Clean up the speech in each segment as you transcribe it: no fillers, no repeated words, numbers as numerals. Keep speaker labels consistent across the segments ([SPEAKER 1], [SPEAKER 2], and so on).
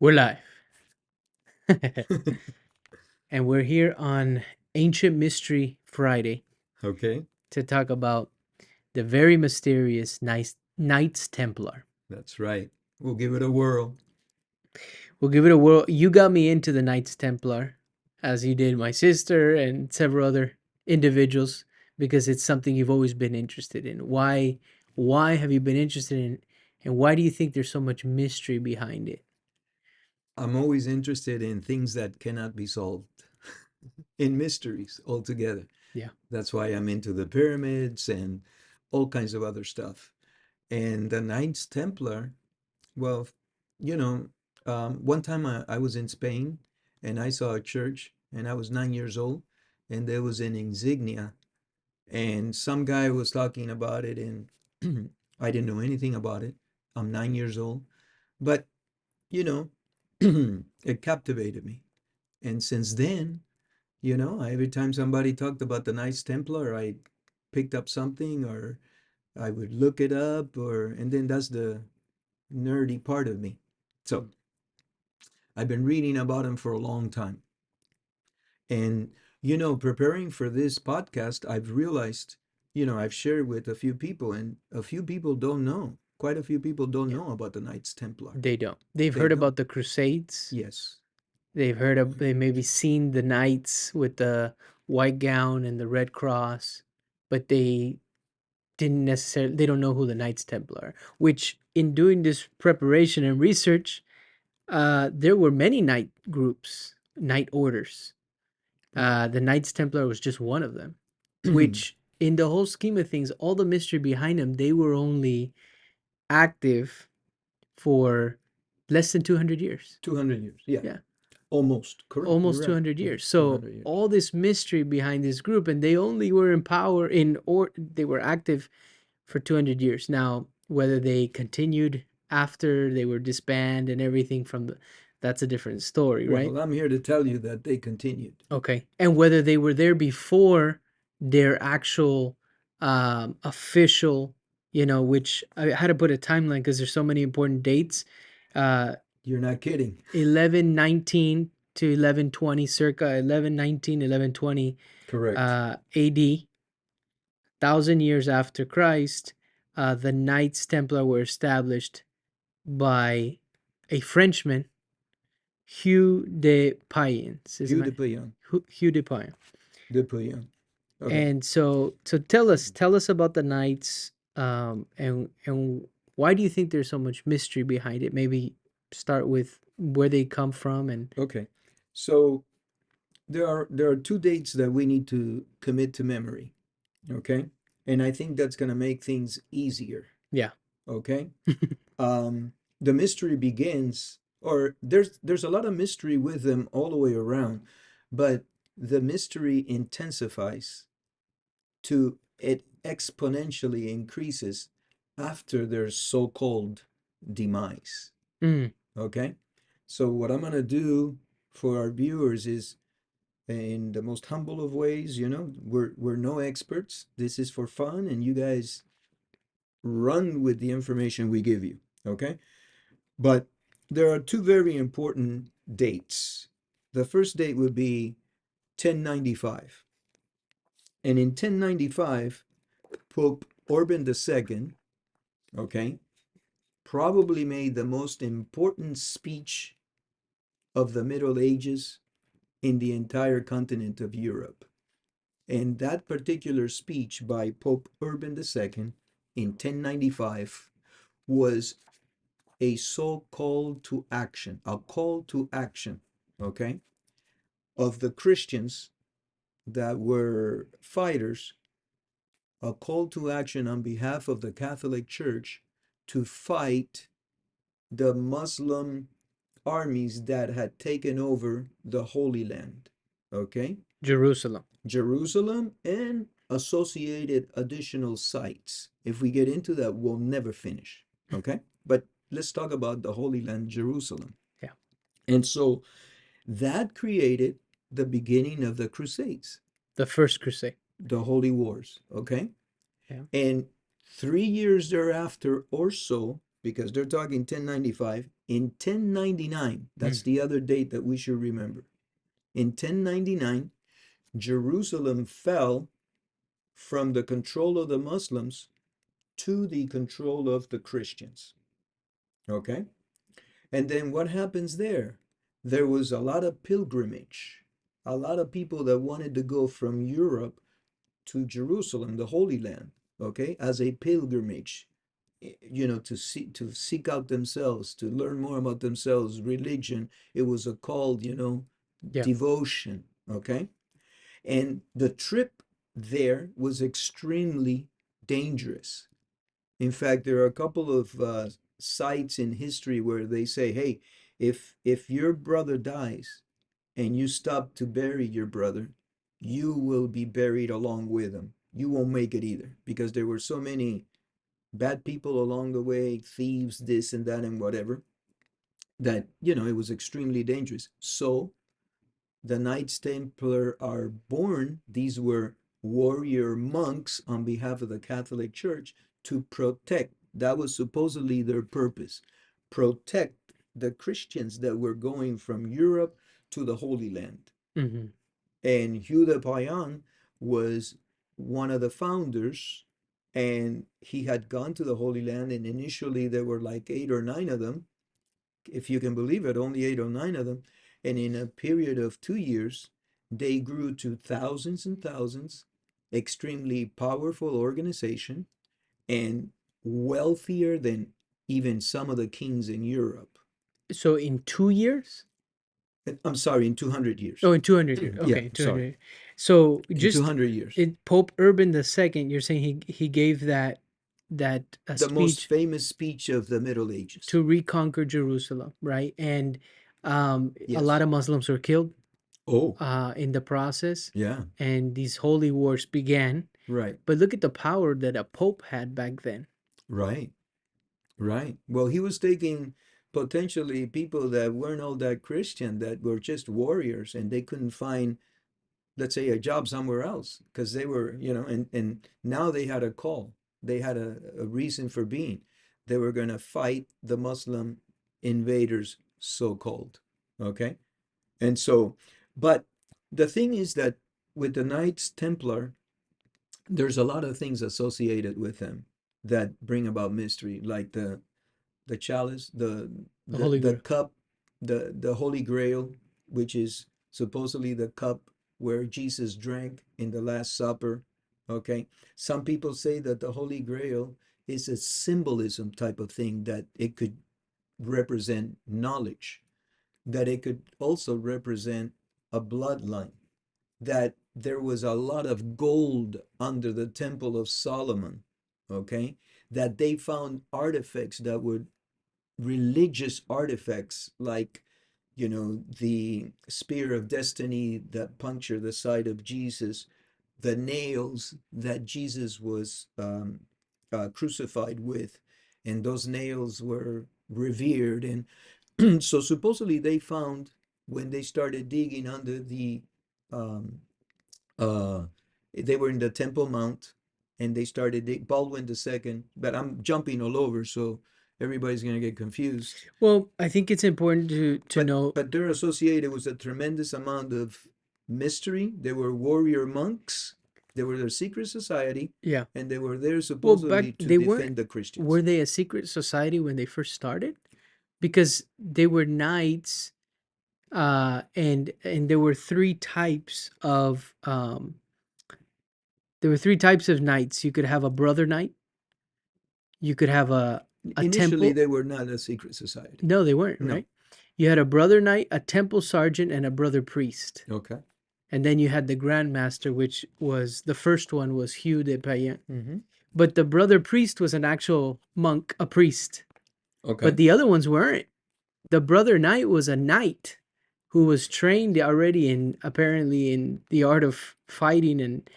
[SPEAKER 1] We're live. And we're here on Ancient Mystery Friday
[SPEAKER 2] Okay,
[SPEAKER 1] to talk about the very mysterious Knights Templar.
[SPEAKER 2] that's right. We'll give it a whirl.
[SPEAKER 1] We'll give it a whirl. You got me into the Knights Templar, as you did my sister and several other individuals, because it's something you've always been interested in. Why have you been interested in, and why do you think there's so much mystery behind it?
[SPEAKER 2] I'm always interested in things that cannot be solved, in mysteries altogether.
[SPEAKER 1] Yeah.
[SPEAKER 2] That's why I'm into the pyramids and all kinds of other stuff. And the Knights Templar, well, you know, one time I was in Spain and I saw a church and I was 9 years old and there was an insignia and some guy was talking about it and I didn't know anything about it. I'm 9 years old. But you know, it captivated me. And since then, every time somebody talked about the Knights Templar, I picked up something or I would look it up and then that's the nerdy part of me. So I've been reading about them for a long time. And, preparing for this podcast, I've realized, I've shared with a few people and a few people don't know. Quite a few people don't
[SPEAKER 1] Yeah.
[SPEAKER 2] know about the Knights Templar.
[SPEAKER 1] They don't. They've
[SPEAKER 2] They
[SPEAKER 1] heard
[SPEAKER 2] don't.
[SPEAKER 1] about the Crusades.
[SPEAKER 2] Yes.
[SPEAKER 1] They maybe seen the knights with the white gown and the red cross, but they don't know who the Knights Templar are. Which, in doing this preparation and research, there were many knight groups, knight orders. The Knights Templar was just one of them. Which, in the whole scheme of things, all the mystery behind them, they were only active for less than 200 years.
[SPEAKER 2] 200 years. Yeah.
[SPEAKER 1] Yeah.
[SPEAKER 2] Almost. Correct. You're
[SPEAKER 1] Almost
[SPEAKER 2] right.
[SPEAKER 1] 200
[SPEAKER 2] Yeah.
[SPEAKER 1] years. So
[SPEAKER 2] 200 years.
[SPEAKER 1] all this mystery behind this group, and they only were in power or they were active for 200 years. Now, whether they continued after they were disbanded and everything that's a different story, right?
[SPEAKER 2] Well, I'm here to tell you that they continued.
[SPEAKER 1] Okay. And whether they were there before their actual official, which I had to put a timeline because there's so many important dates. Uh,
[SPEAKER 2] You're not kidding.
[SPEAKER 1] 1119 to 1120, circa 1119, 1120
[SPEAKER 2] Correct.
[SPEAKER 1] AD, 1,000 years after Christ, the Knights Templar were established by a Frenchman, Hugh de Payens.
[SPEAKER 2] Hugh de Payan.
[SPEAKER 1] Hugh de Payens.
[SPEAKER 2] De Payan. Okay.
[SPEAKER 1] And so tell us about the Knights, and why do you think there's so much mystery behind it? Maybe start with where they come from and
[SPEAKER 2] Okay. So there are two dates that we need to commit to memory. Okay. And I think that's gonna make things easier.
[SPEAKER 1] yeah.
[SPEAKER 2] Okay. The mystery begins, or there's a lot of mystery with them all the way around, but the mystery intensifies to it exponentially increases after their so-called demise.
[SPEAKER 1] Mm,
[SPEAKER 2] Okay? So what I'm gonna do for our viewers is in the most humble of ways, we're no experts. This is for fun, and you guys run with the information we give you. Okay? But there are two very important dates. The first date would be 1095. And in 1095, Pope Urban II, okay, probably made the most important speech of the Middle Ages in the entire continent of Europe. And that particular speech by Pope Urban II in 1095 was a call to action, okay, of the Christians that were fighters, a call to action on behalf of the Catholic Church to fight the Muslim armies that had taken over the Holy Land, okay?
[SPEAKER 1] Jerusalem.
[SPEAKER 2] Jerusalem and associated additional sites. If we get into that, we'll never finish, okay? But let's talk about the Holy Land, Jerusalem.
[SPEAKER 1] Yeah.
[SPEAKER 2] And so that created the beginning of the Crusades,
[SPEAKER 1] The First Crusade.
[SPEAKER 2] the Holy Wars, okay?
[SPEAKER 1] Yeah.
[SPEAKER 2] And 3 years thereafter or so, because they're talking 1095. In 1099,
[SPEAKER 1] Mm.
[SPEAKER 2] that's the other date that we should remember. In 1099, Jerusalem fell from the control of the Muslims to the control of the Christians. Okay? And then what happens there? There was a lot of pilgrimage, a lot of people that wanted to go from Europe to Jerusalem, the Holy Land, okay, as a pilgrimage, to seek out themselves, to learn more about themselves, religion. It was a called,
[SPEAKER 1] Yeah.
[SPEAKER 2] devotion, okay? And the trip there was extremely dangerous. In fact, there are a couple of sites in history where they say, "Hey, if your brother dies and you stop to bury your brother, you will be buried along with him. You won't make it either because there were so many bad people along the way, thieves, this and that and whatever, that it was extremely dangerous." So the Knights Templar are born. These were warrior monks on behalf of the Catholic Church to protect. That was supposedly their purpose. Protect the Christians that were going from Europe to the Holy Land.
[SPEAKER 1] Hmm.
[SPEAKER 2] And Hugh de Payan was one of the founders, and he had gone to the Holy Land, and initially there were like 8 or 9 of them, if you can believe it, only 8 or 9 of them. And in a period of 2 years, they grew to thousands and thousands, extremely powerful organization, and wealthier than even some of the kings in Europe.
[SPEAKER 1] So in 2 years?
[SPEAKER 2] I'm sorry, in 200 years.
[SPEAKER 1] Oh, in 200 years.
[SPEAKER 2] Yeah,
[SPEAKER 1] Okay,
[SPEAKER 2] sorry.
[SPEAKER 1] 200. So
[SPEAKER 2] In
[SPEAKER 1] just
[SPEAKER 2] 200 years.
[SPEAKER 1] Pope Urban II, you're saying he gave that
[SPEAKER 2] The most
[SPEAKER 1] speech
[SPEAKER 2] famous speech of the Middle Ages.
[SPEAKER 1] to reconquer Jerusalem, right? And a lot
[SPEAKER 2] Yes.
[SPEAKER 1] of Muslims were killed
[SPEAKER 2] Oh,
[SPEAKER 1] in the process,
[SPEAKER 2] yeah.
[SPEAKER 1] and these holy wars began.
[SPEAKER 2] Right.
[SPEAKER 1] But look at the power that a pope had back then.
[SPEAKER 2] Right. Right. Well, he was taking potentially people that weren't all that Christian, that were just warriors, and they couldn't find, let's say, a job somewhere else because they were, and now they had a call. They had a reason for being. They were going to fight the Muslim invaders, so called. Okay. And so, but the thing is that with the Knights Templar, there's a lot of things associated with them that bring about mystery, like the chalice, the
[SPEAKER 1] The
[SPEAKER 2] the
[SPEAKER 1] Holy
[SPEAKER 2] the
[SPEAKER 1] Grail.
[SPEAKER 2] cup, the Holy Grail, which is supposedly the cup where Jesus drank in the Last Supper. Okay, some people say that the Holy Grail is a symbolism type of thing, that it could represent knowledge, that it could also represent a bloodline, that there was a lot of gold under the Temple of Solomon. Okay, that they found artifacts that would, religious artifacts, like the spear of destiny that punctured the side of Jesus, the nails that Jesus was crucified with, and those nails were revered. And so supposedly they found, when they started digging under the um, uh, they were in the Temple Mount, and they started Baldwin II, but I'm jumping all over, so everybody's gonna get confused.
[SPEAKER 1] Well, I think it's important to
[SPEAKER 2] But
[SPEAKER 1] know.
[SPEAKER 2] but they're associated with a tremendous amount of mystery. They were warrior monks. They were their secret society,
[SPEAKER 1] Yeah.
[SPEAKER 2] and they were there
[SPEAKER 1] Well, back
[SPEAKER 2] supposedly to
[SPEAKER 1] they weren't.
[SPEAKER 2] defend the
[SPEAKER 1] Were
[SPEAKER 2] Christians.
[SPEAKER 1] they a secret society when they first started? Because they were knights, and there were three types of knights. You could have a brother knight. You could have a
[SPEAKER 2] Initially,
[SPEAKER 1] temple.
[SPEAKER 2] they were not a secret society.
[SPEAKER 1] No, they weren't,
[SPEAKER 2] No.
[SPEAKER 1] right? You had a brother knight, a temple sergeant, and a brother priest.
[SPEAKER 2] Okay.
[SPEAKER 1] And then you had the Grand Master, which was the first one was Hugh de Payen.
[SPEAKER 2] Mm-hmm.
[SPEAKER 1] But the brother priest was an actual monk, a priest. But
[SPEAKER 2] Okay.
[SPEAKER 1] the other ones weren't. The brother knight was a knight who was trained already in, apparently, in the art of fighting, and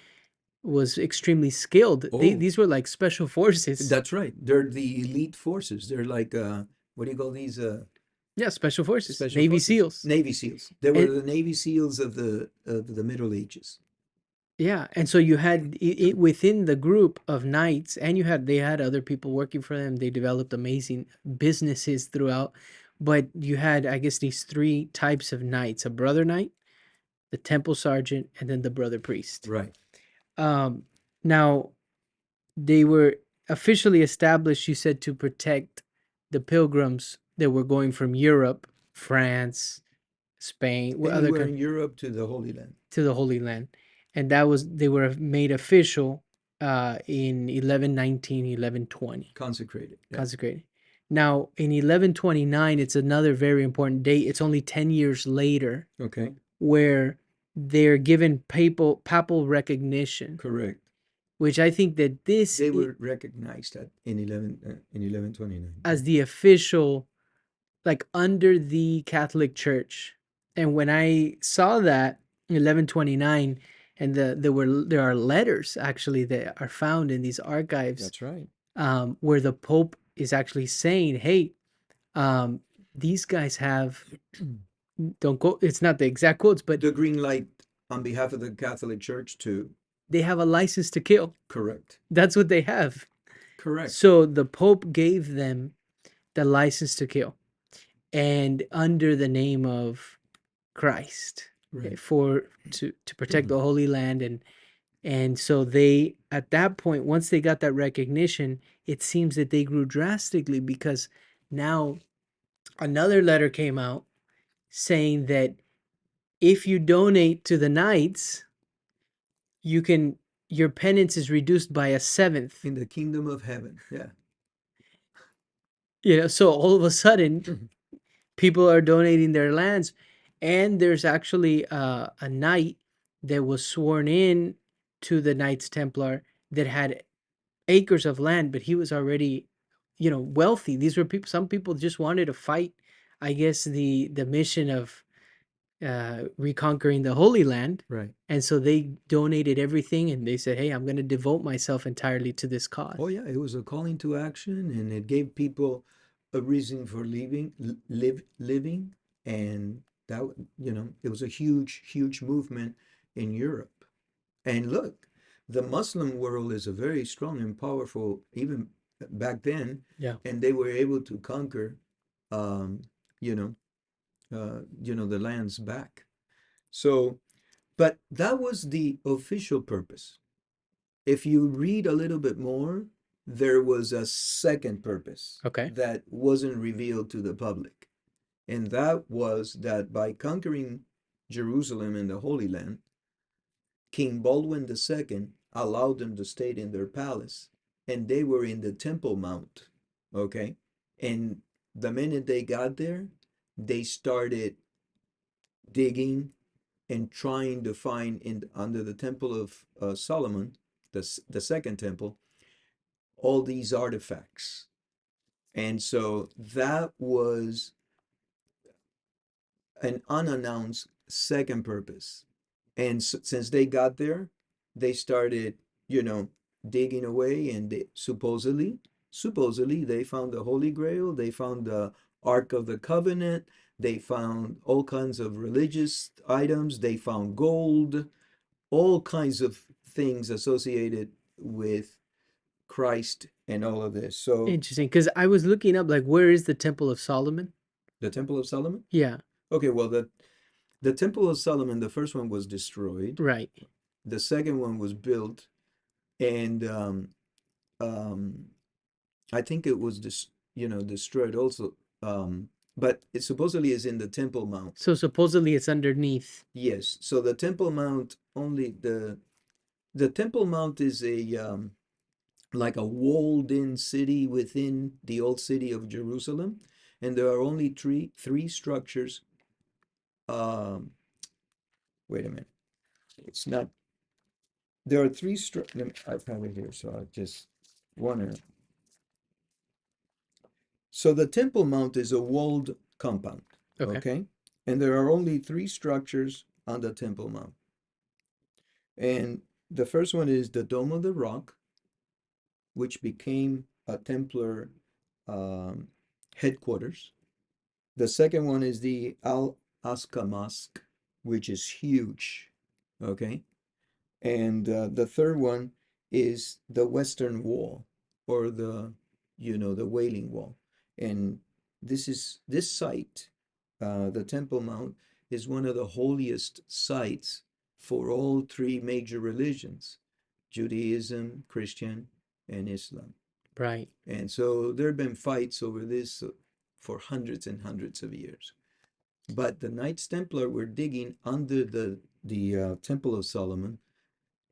[SPEAKER 1] was extremely skilled.
[SPEAKER 2] Oh,
[SPEAKER 1] These were like special forces.
[SPEAKER 2] that's right. They're the elite forces. They're like what do you call these?
[SPEAKER 1] Yeah, special forces,
[SPEAKER 2] Special
[SPEAKER 1] Navy
[SPEAKER 2] forces.
[SPEAKER 1] SEALs.
[SPEAKER 2] Navy SEALs. They were
[SPEAKER 1] And
[SPEAKER 2] the Navy SEALs of the Middle Ages.
[SPEAKER 1] Yeah, and so you had it within the group of knights, and they had other people working for them. They developed amazing businesses throughout, but you had, I guess, these three types of knights: a brother knight, the temple sergeant, and then the brother priest.
[SPEAKER 2] Right.
[SPEAKER 1] Um, Now they were officially established, you said, to protect the pilgrims that were going from Europe, France, Spain, what other
[SPEAKER 2] Anywhere
[SPEAKER 1] countries,
[SPEAKER 2] in Europe to the Holy Land.
[SPEAKER 1] to the Holy Land, and they were made official in 1119, 1120,
[SPEAKER 2] Consecrated. Yeah.
[SPEAKER 1] consecrated. Now in 1129, it's another very important date. It's only 10 years later
[SPEAKER 2] Okay.
[SPEAKER 1] where they're given papal recognition,
[SPEAKER 2] Correct.
[SPEAKER 1] which I think that this
[SPEAKER 2] They were recognized at in 1129. Yeah.
[SPEAKER 1] as the official, like under the Catholic Church. And when I saw that 1129, and there are letters actually that are found in these archives,
[SPEAKER 2] That's right.
[SPEAKER 1] where the Pope is actually saying, "Hey, um, these guys have, don't quote, it's not the exact quotes, but
[SPEAKER 2] The green light on behalf of the Catholic Church to
[SPEAKER 1] they have a license to kill."
[SPEAKER 2] correct.
[SPEAKER 1] That's what they have.
[SPEAKER 2] Correct.
[SPEAKER 1] So the Pope gave them the license to kill, and under the name of Christ,
[SPEAKER 2] Right.
[SPEAKER 1] for to protect the Holy Land. And so they, at that point, once they got that recognition, it seems that they grew drastically, because now another letter came out saying that if you donate to the Knights, you can, your penance is reduced by a seventh.
[SPEAKER 2] In the kingdom of heaven. Yeah.
[SPEAKER 1] So all of a sudden people are donating their lands, and there's actually a knight that was sworn in to the Knights Templar that had acres of land, but he was already, wealthy. These were people. Some people just wanted to fight, I guess, the mission of reconquering the Holy Land,
[SPEAKER 2] Right.
[SPEAKER 1] and so they donated everything, and they said, "Hey, I'm going to devote myself entirely to this cause."
[SPEAKER 2] Oh yeah, it was a calling to action, and it gave people a reason for living, and that it was a huge, huge movement in Europe. And look, the Muslim world is a very strong and powerful, even back then,
[SPEAKER 1] Yeah,
[SPEAKER 2] and they were able to conquer, um, you know, the lands back. So, but that was the official purpose. If you read a little bit more, there was a second purpose
[SPEAKER 1] okay,
[SPEAKER 2] that wasn't revealed to the public. And that was that by conquering Jerusalem and the Holy Land, King Baldwin II allowed them to stay in their palace, and they were in the Temple Mount. Okay? And the minute they got there, they started digging and trying to find under the Temple of Solomon, the second temple, all these artifacts. And so that was an unannounced second purpose. And since they got there, they started, you know, digging away, and supposedly they found the Holy Grail, they found the Ark of the Covenant, they found all kinds of religious items, they found gold, all kinds of things associated with Christ and all of this. So
[SPEAKER 1] interesting. Because I was looking up, like, where is the Temple of Solomon?
[SPEAKER 2] the Temple of Solomon?
[SPEAKER 1] Yeah,
[SPEAKER 2] Okay, well, the Temple of Solomon, the first one was destroyed.
[SPEAKER 1] right.
[SPEAKER 2] The second one was built, and um, I think it was destroyed also. But it supposedly is in the Temple Mount.
[SPEAKER 1] So supposedly it's underneath.
[SPEAKER 2] Yes. So the Temple Mount only the Temple Mount is a like a walled-in city within the old city of Jerusalem, and there are only three structures. Um, Wait a minute. It's not. There are three structures. I have it here, so I just want to. So the Temple Mount is a walled compound,
[SPEAKER 1] Okay.
[SPEAKER 2] okay? And there are only three structures on the Temple Mount. And the first one is the Dome of the Rock, which became a Templar um, headquarters. The second one is the Al Aqsa Mosque, which is huge, okay? And the third one is the Western Wall, or the Wailing Wall. And this site, the Temple Mount, is one of the holiest sites for all three major religions: Judaism, Christian, and Islam.
[SPEAKER 1] Right.
[SPEAKER 2] And so there have been fights over this for hundreds and hundreds of years. But the Knights Templar were digging under the Temple of Solomon,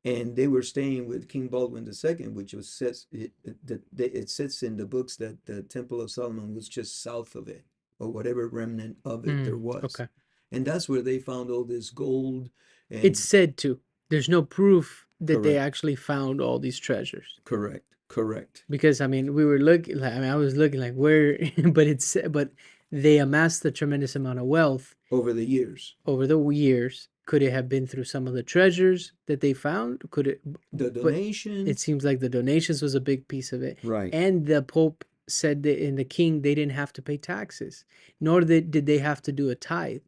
[SPEAKER 2] and they were staying with King Baldwin II, which was it says in the books that the Temple of Solomon was just south of it, or whatever remnant of it there was,
[SPEAKER 1] Okay.
[SPEAKER 2] and that's where they found all this gold.
[SPEAKER 1] It's
[SPEAKER 2] And
[SPEAKER 1] said to. There's no proof that they
[SPEAKER 2] correct,
[SPEAKER 1] actually found all these treasures.
[SPEAKER 2] correct, correct.
[SPEAKER 1] Because I mean, we were looking. Like, I mean, I was looking like where, but they amassed a tremendous amount of wealth
[SPEAKER 2] Over the years,
[SPEAKER 1] over the years. Could it have been through some of the treasures that they found? Could it?
[SPEAKER 2] the
[SPEAKER 1] But it
[SPEAKER 2] donations,
[SPEAKER 1] seems like the donations was a big piece of it,
[SPEAKER 2] right,
[SPEAKER 1] and the Pope said that in the king they didn't have to pay taxes, nor did they have to do a tithe.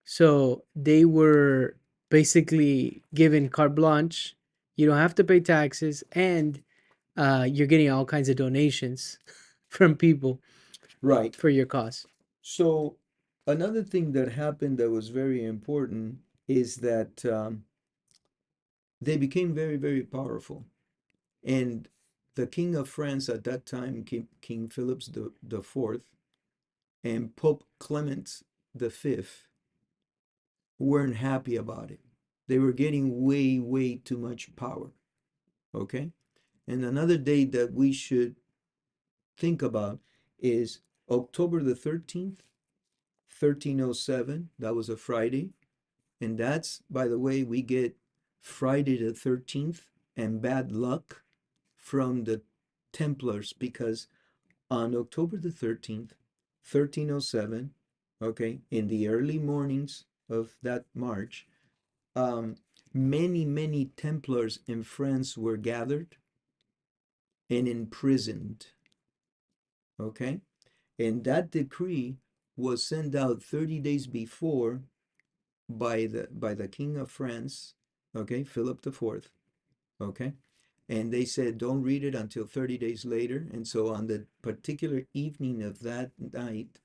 [SPEAKER 1] So they were basically given carte blanche. You don't have to pay taxes, and you're getting all kinds of donations from people
[SPEAKER 2] right.
[SPEAKER 1] for your cause.
[SPEAKER 2] So another thing that happened that was very important is that they became very, very powerful. And the King of France at that time, King Philip the Fourth, and Pope Clement the Fifth, weren't happy about it. They were getting way, way too much power. Okay? And another date that we should think about is October the 13th, 1307. That was a Friday. And that's, by the way, we get Friday the 13th and bad luck from the Templars, because on October the 13th, 1307, okay, in the early mornings of that March, um, many, many Templars in France were gathered and imprisoned, okay? And that decree was sent out 30 days before by the King of France, okay, Philip the Fourth, okay? And they said, don't read it until 30 days later. And so on the particular evening of that night,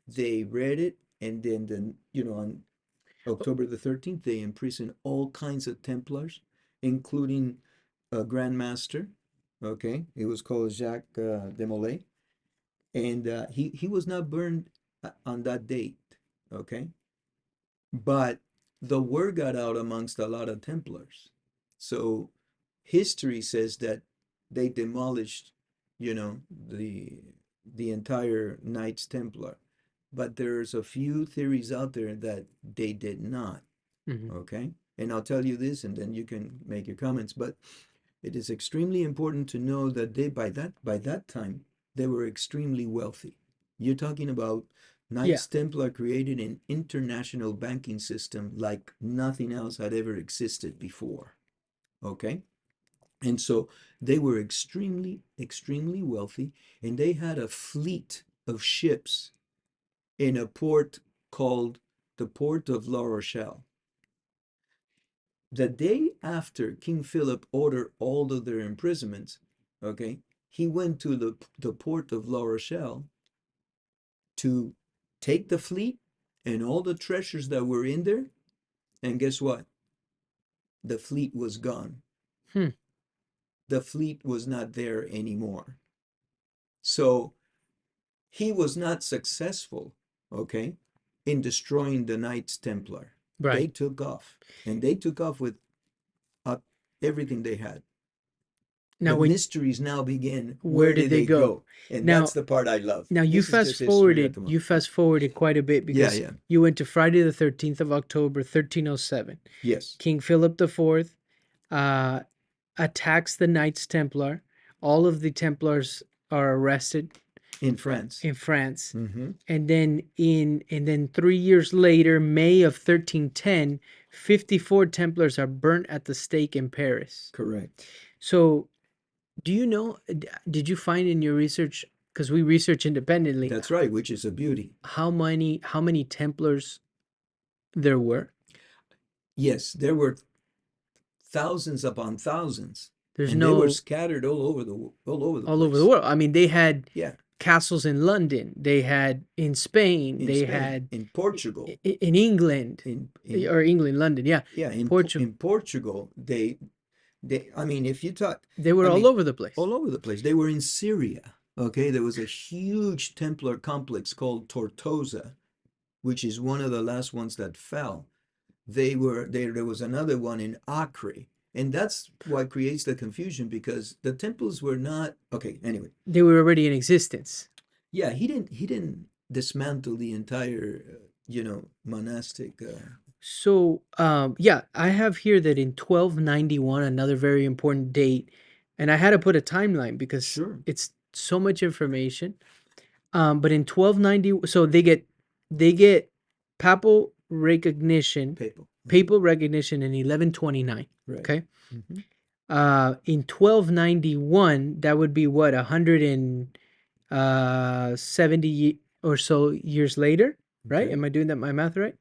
[SPEAKER 2] they read it. And then on October the 13th, they imprisoned all kinds of Templars, including a Grand Master. Okay, it was called Jacques de Molay. And he was not burned on that date. Okay, but the word got out amongst a lot of Templars. So history says that they demolished, the entire Knights Templar. But there's a few theories out there that they did not.
[SPEAKER 1] Hmm.
[SPEAKER 2] Okay? And I'll tell you this, and then you can make your comments. But it is extremely important to know that they by that time they were extremely wealthy. You're talking about
[SPEAKER 1] Yeah.
[SPEAKER 2] Knights Templar created an international banking system like nothing else had ever existed before. Okay? And so they were extremely, extremely wealthy, and they had a fleet of ships in a port called the Port of La Rochelle. The day after King Philip ordered all of their imprisonments, okay, he went to the port of La Rochelle to take the fleet and all the treasures that were in there. And guess what? The fleet was gone.
[SPEAKER 1] Hmm.
[SPEAKER 2] The fleet was not there anymore. So he was not successful, okay, in destroying the Knights Templar. They
[SPEAKER 1] Right.
[SPEAKER 2] took off, and they took off with uh, everything they had.
[SPEAKER 1] Now,
[SPEAKER 2] The
[SPEAKER 1] when
[SPEAKER 2] mysteries now begin.
[SPEAKER 1] where
[SPEAKER 2] Where
[SPEAKER 1] did
[SPEAKER 2] did
[SPEAKER 1] they
[SPEAKER 2] they
[SPEAKER 1] go?
[SPEAKER 2] go? And that's
[SPEAKER 1] Now,
[SPEAKER 2] the part I love.
[SPEAKER 1] now
[SPEAKER 2] This is just history at the moment.
[SPEAKER 1] you fast forwarded quite a bit
[SPEAKER 2] Yeah,
[SPEAKER 1] because
[SPEAKER 2] yeah.
[SPEAKER 1] you went to Friday the 13th of October, 1307.
[SPEAKER 2] Yes.
[SPEAKER 1] King Philip the Fourth uh, attacks the Knights Templar. All of the Templars are arrested
[SPEAKER 2] In France.
[SPEAKER 1] in France.
[SPEAKER 2] Mm-hmm.
[SPEAKER 1] And then 3 years later, May of 1310, 54 Templars are burnt at the stake in Paris.
[SPEAKER 2] Correct.
[SPEAKER 1] So, do you know? Did you find in your research? Because we research independently,
[SPEAKER 2] That's right, which is a beauty.
[SPEAKER 1] how many Templars there were?
[SPEAKER 2] Yes, there were thousands upon thousands,
[SPEAKER 1] There's
[SPEAKER 2] and they were
[SPEAKER 1] no
[SPEAKER 2] scattered all over the
[SPEAKER 1] all over the
[SPEAKER 2] place.
[SPEAKER 1] world. I mean, they had
[SPEAKER 2] Yeah,
[SPEAKER 1] castles in London, they had in Spain,
[SPEAKER 2] in
[SPEAKER 1] they
[SPEAKER 2] Spain,
[SPEAKER 1] had
[SPEAKER 2] in Portugal,
[SPEAKER 1] in England,
[SPEAKER 2] in
[SPEAKER 1] or England, London, yeah,
[SPEAKER 2] yeah,
[SPEAKER 1] Portugal.
[SPEAKER 2] in Portugal, I mean, if you talk,
[SPEAKER 1] They were
[SPEAKER 2] I
[SPEAKER 1] all
[SPEAKER 2] mean,
[SPEAKER 1] over the place.
[SPEAKER 2] all over the place. They were in Syria. Okay, there was a huge Templar complex called Tortosa, which is one of the last ones that fell. They were there. There was another one in Acre, and that's what creates the confusion because the temples were not okay. Anyway,
[SPEAKER 1] They were already in existence.
[SPEAKER 2] yeah, he didn't dismantle the entire monastic.
[SPEAKER 1] So, yeah, I have here that in 1291, another very important date, and I had to put a timeline because
[SPEAKER 2] Sure,
[SPEAKER 1] it's so much information. But in 1290, so they get papal recognition,
[SPEAKER 2] papal.
[SPEAKER 1] papal recognition in 1129.
[SPEAKER 2] Right.
[SPEAKER 1] Okay.
[SPEAKER 2] Hmm.
[SPEAKER 1] In 1291, that would be what, 170 or so years later, right?
[SPEAKER 2] Okay.
[SPEAKER 1] Am I doing that my math right?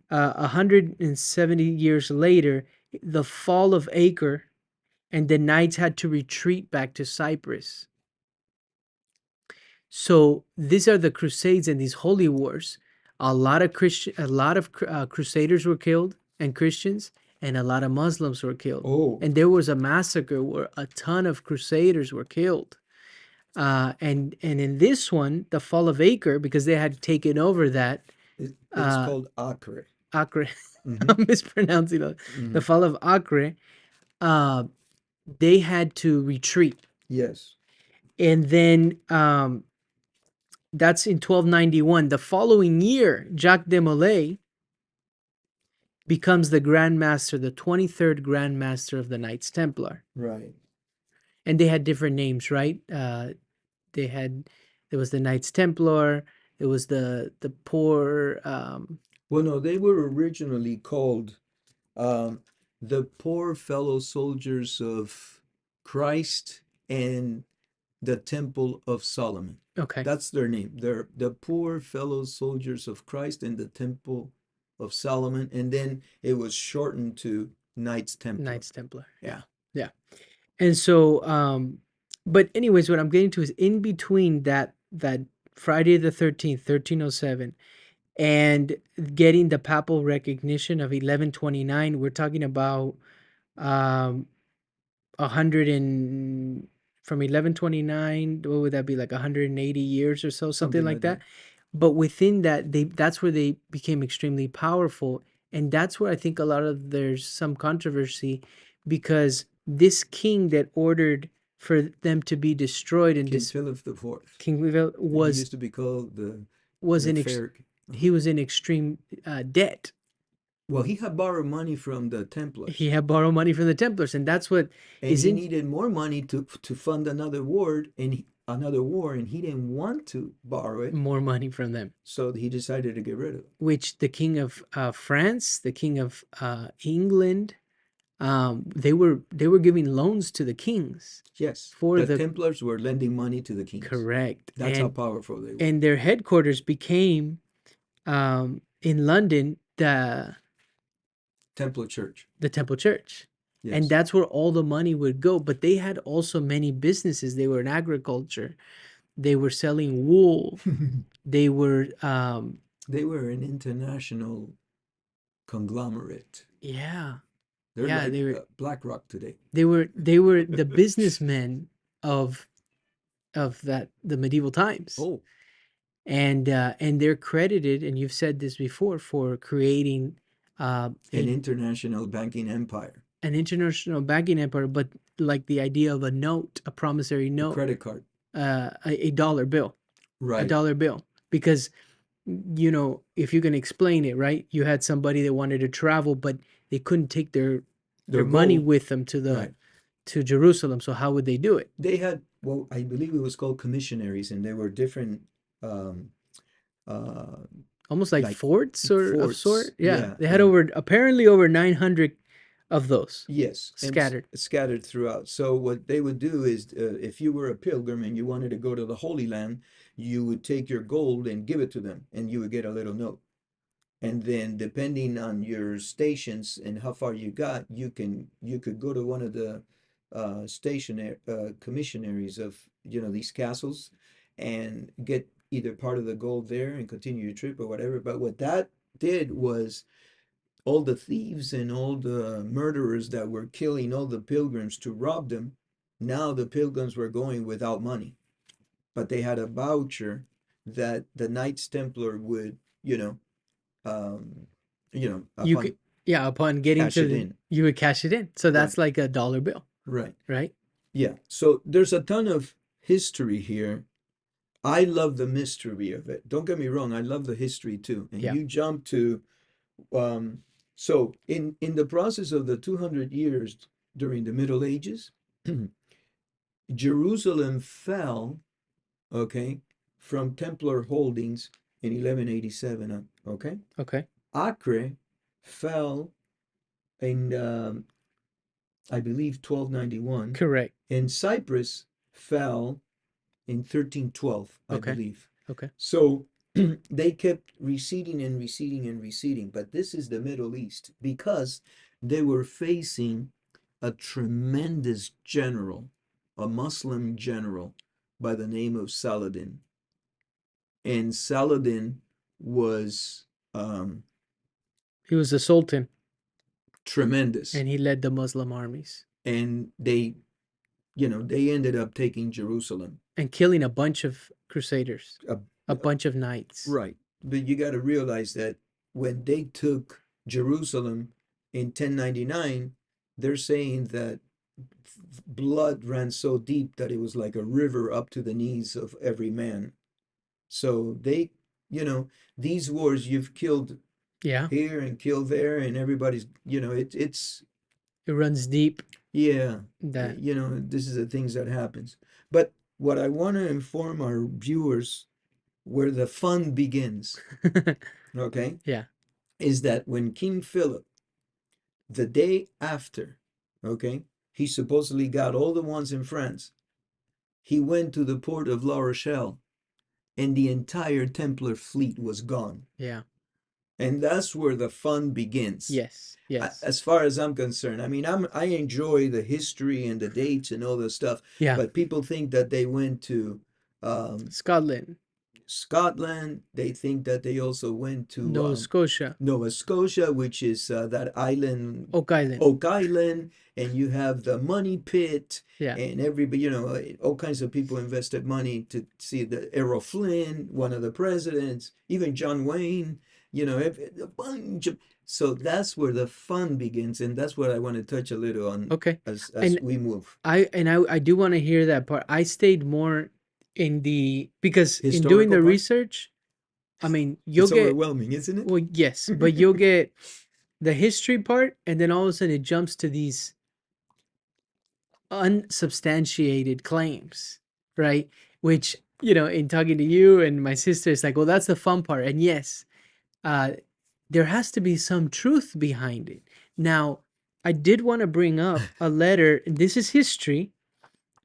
[SPEAKER 1] 170 years later, the fall of Acre, and the knights had to retreat back to Cyprus. So these are the Crusades and these holy wars. A lot of Crusaders were killed, and Christians, and a lot of Muslims were killed.
[SPEAKER 2] Oh,
[SPEAKER 1] And there was a massacre where a ton of Crusaders were killed. And in this one, the fall of Acre, because they had taken over that,
[SPEAKER 2] it's
[SPEAKER 1] uh,
[SPEAKER 2] called Acre.
[SPEAKER 1] Acre,
[SPEAKER 2] Hmm.
[SPEAKER 1] I'm mispronouncing it. The
[SPEAKER 2] Hmm.
[SPEAKER 1] fall of Acre, uh, they had to retreat.
[SPEAKER 2] Yes.
[SPEAKER 1] And then that's in 1291. The following year, Jacques de Molay becomes the Grand Master, the 23rd Grand Master of the Knights Templar.
[SPEAKER 2] Right.
[SPEAKER 1] And they had different names, right? They had, there was the Knights Templar, it was the poor,
[SPEAKER 2] Well, no, they were originally called um, the Poor Fellow Soldiers of Christ and the Temple of Solomon.
[SPEAKER 1] okay,
[SPEAKER 2] That's their name. They're the Poor Fellow Soldiers of Christ and the Temple of Solomon. And then it was shortened to Knights Templar.
[SPEAKER 1] Knights Templar.
[SPEAKER 2] Yeah.
[SPEAKER 1] Yeah, yeah. And so, but anyways, what I'm getting to is in between that Friday the 13th, 1307, and getting the papal recognition of 1129, we're talking about um 100 and from 1129, what would that be, like 180 years or so, something
[SPEAKER 2] Something
[SPEAKER 1] like
[SPEAKER 2] like that.
[SPEAKER 1] that. But within that, that's where they became extremely powerful, and that's where I think a lot of there's some controversy, because this king that ordered for them to be destroyed and
[SPEAKER 2] King Philip the Fourth.
[SPEAKER 1] King Louisville
[SPEAKER 2] He used to be called
[SPEAKER 1] was
[SPEAKER 2] the
[SPEAKER 1] in
[SPEAKER 2] fair.
[SPEAKER 1] he
[SPEAKER 2] Uh-huh.
[SPEAKER 1] was in extreme debt.
[SPEAKER 2] Well, he had borrowed money from the
[SPEAKER 1] He
[SPEAKER 2] Templars,
[SPEAKER 1] had borrowed money from the Templars, and that's what
[SPEAKER 2] and
[SPEAKER 1] is
[SPEAKER 2] he
[SPEAKER 1] in
[SPEAKER 2] needed more money to fund another war, and he didn't want to borrow it,
[SPEAKER 1] more money from them,
[SPEAKER 2] so he decided to get rid of it.
[SPEAKER 1] which the king of France, the king of England, they were giving loans to the kings
[SPEAKER 2] Yes,
[SPEAKER 1] for
[SPEAKER 2] the
[SPEAKER 1] the
[SPEAKER 2] Templars were lending money to the kings.
[SPEAKER 1] correct,
[SPEAKER 2] That's how powerful they were.
[SPEAKER 1] and their headquarters became in London,
[SPEAKER 2] Templar Church.
[SPEAKER 1] the Temple Church. And
[SPEAKER 2] Yes.
[SPEAKER 1] that's where all the money would go. But they had also many businesses. They were in agriculture. They were selling wool. They were,
[SPEAKER 2] They were an international conglomerate.
[SPEAKER 1] yeah,
[SPEAKER 2] They're
[SPEAKER 1] yeah.
[SPEAKER 2] like BlackRock today.
[SPEAKER 1] They were the businessmen of that the medieval times.
[SPEAKER 2] Oh,
[SPEAKER 1] And they're credited, and you've said this before, for creating
[SPEAKER 2] an
[SPEAKER 1] a
[SPEAKER 2] international banking empire,
[SPEAKER 1] an international banking empire, but like the idea of a note, a promissory
[SPEAKER 2] a
[SPEAKER 1] note,
[SPEAKER 2] credit card.
[SPEAKER 1] a dollar bill, a
[SPEAKER 2] Right.
[SPEAKER 1] dollar bill, because if you can explain it, right? You had somebody that wanted to travel, but they couldn't take their
[SPEAKER 2] Their
[SPEAKER 1] money
[SPEAKER 2] gold.
[SPEAKER 1] with them
[SPEAKER 2] Right.
[SPEAKER 1] to Jerusalem. So how would they do it?
[SPEAKER 2] They had, well, I believe it was called commissionaries, and they were different, um, uh,
[SPEAKER 1] Almost like
[SPEAKER 2] like
[SPEAKER 1] forts or of
[SPEAKER 2] forts.
[SPEAKER 1] sort. Yeah,
[SPEAKER 2] Yeah.
[SPEAKER 1] they had
[SPEAKER 2] And
[SPEAKER 1] apparently over 900 of those
[SPEAKER 2] yes, and
[SPEAKER 1] scattered.
[SPEAKER 2] scattered throughout. So what they would do is, if you were a pilgrim and you wanted to go to the Holy Land, you would take your gold and give it to them, and you would get a little note. and then depending on your stations and how far you got, you could go to one of the stationary commissionaries of these castles and get either part of the gold there and continue your trip or whatever. But what that did was all the thieves and all the murderers that were killing all the pilgrims to rob them, now the pilgrims were going without money, but they had a voucher that the Knights Templar would, um,
[SPEAKER 1] You could,
[SPEAKER 2] upon
[SPEAKER 1] yeah, upon getting
[SPEAKER 2] cash
[SPEAKER 1] to
[SPEAKER 2] it
[SPEAKER 1] the,
[SPEAKER 2] in.
[SPEAKER 1] you would cash it in. So
[SPEAKER 2] Right,
[SPEAKER 1] that's like a dollar bill,
[SPEAKER 2] right.
[SPEAKER 1] right?
[SPEAKER 2] Yeah. So there's a ton of history here. I love the mystery of it. Don't get me wrong, I love the history too. And
[SPEAKER 1] Yeah.
[SPEAKER 2] you jump to um so in the process of the 200 years during the Middle Ages, Jerusalem fell, okay, from Templar holdings in 1187, okay?
[SPEAKER 1] Okay.
[SPEAKER 2] Acre fell in, I believe, 1291,
[SPEAKER 1] Correct.
[SPEAKER 2] and Cyprus fell in 1312, I
[SPEAKER 1] Okay.
[SPEAKER 2] believe.
[SPEAKER 1] Okay.
[SPEAKER 2] So they kept receding and receding and receding. But this is the Middle East because they were facing a tremendous general, a Muslim general by the name of Saladin. And Saladin was
[SPEAKER 1] He was a sultan
[SPEAKER 2] tremendous.
[SPEAKER 1] and he led the Muslim armies
[SPEAKER 2] And they ended up taking Jerusalem.
[SPEAKER 1] and killing a bunch of crusaders,
[SPEAKER 2] Uh,
[SPEAKER 1] a bunch of knights.
[SPEAKER 2] right. But you got to realize that when they took Jerusalem in 1099, they're saying that blood ran so deep that it was like a river up to the knees of every man. So they, you know, these wars you've killed
[SPEAKER 1] Yeah.
[SPEAKER 2] here and killed there, and everybody's, it's
[SPEAKER 1] It runs deep.
[SPEAKER 2] yeah,
[SPEAKER 1] That.
[SPEAKER 2] this is the things that happens. But what I want to inform our viewers where the fun begins, okay,
[SPEAKER 1] Yeah.
[SPEAKER 2] is that when King Philip, the day after, okay, he supposedly got all the ones in France, he went to the port of La Rochelle, and the entire Templar fleet was gone.
[SPEAKER 1] Yeah.
[SPEAKER 2] And that's where the fun begins.
[SPEAKER 1] Yes. Yes.
[SPEAKER 2] As far as I'm concerned, I mean, I enjoy the history and the dates and all this stuff,
[SPEAKER 1] Yeah.
[SPEAKER 2] but people think that they went to um,
[SPEAKER 1] Scotland,
[SPEAKER 2] Scotland. They think that they also went to
[SPEAKER 1] Nova Scotia,
[SPEAKER 2] Nova Scotia, which is that island,
[SPEAKER 1] Oak Island.
[SPEAKER 2] Oak Island, and you have the money pit,
[SPEAKER 1] Yeah.
[SPEAKER 2] and everybody, all kinds of people invested money to see the Errol Flynn, one of the presidents, even John Wayne, a bunch of. So that's where the fun begins, and that's what I want to touch a little on
[SPEAKER 1] Okay.
[SPEAKER 2] as
[SPEAKER 1] And
[SPEAKER 2] we move.
[SPEAKER 1] I do want to hear that part. I stayed more in the because in doing
[SPEAKER 2] Historical
[SPEAKER 1] the
[SPEAKER 2] part,
[SPEAKER 1] research, I mean, you'll
[SPEAKER 2] it's
[SPEAKER 1] get,
[SPEAKER 2] overwhelming, isn't
[SPEAKER 1] well, yes, but
[SPEAKER 2] it?
[SPEAKER 1] you'll get the history part, and then all of a sudden it jumps to these unsubstantiated claims, right? Which, in talking to you and my sister, it's like, well, that's the fun part. And yes, uh, there has to be some truth behind it. Now, I did want to bring up a letter. This is history.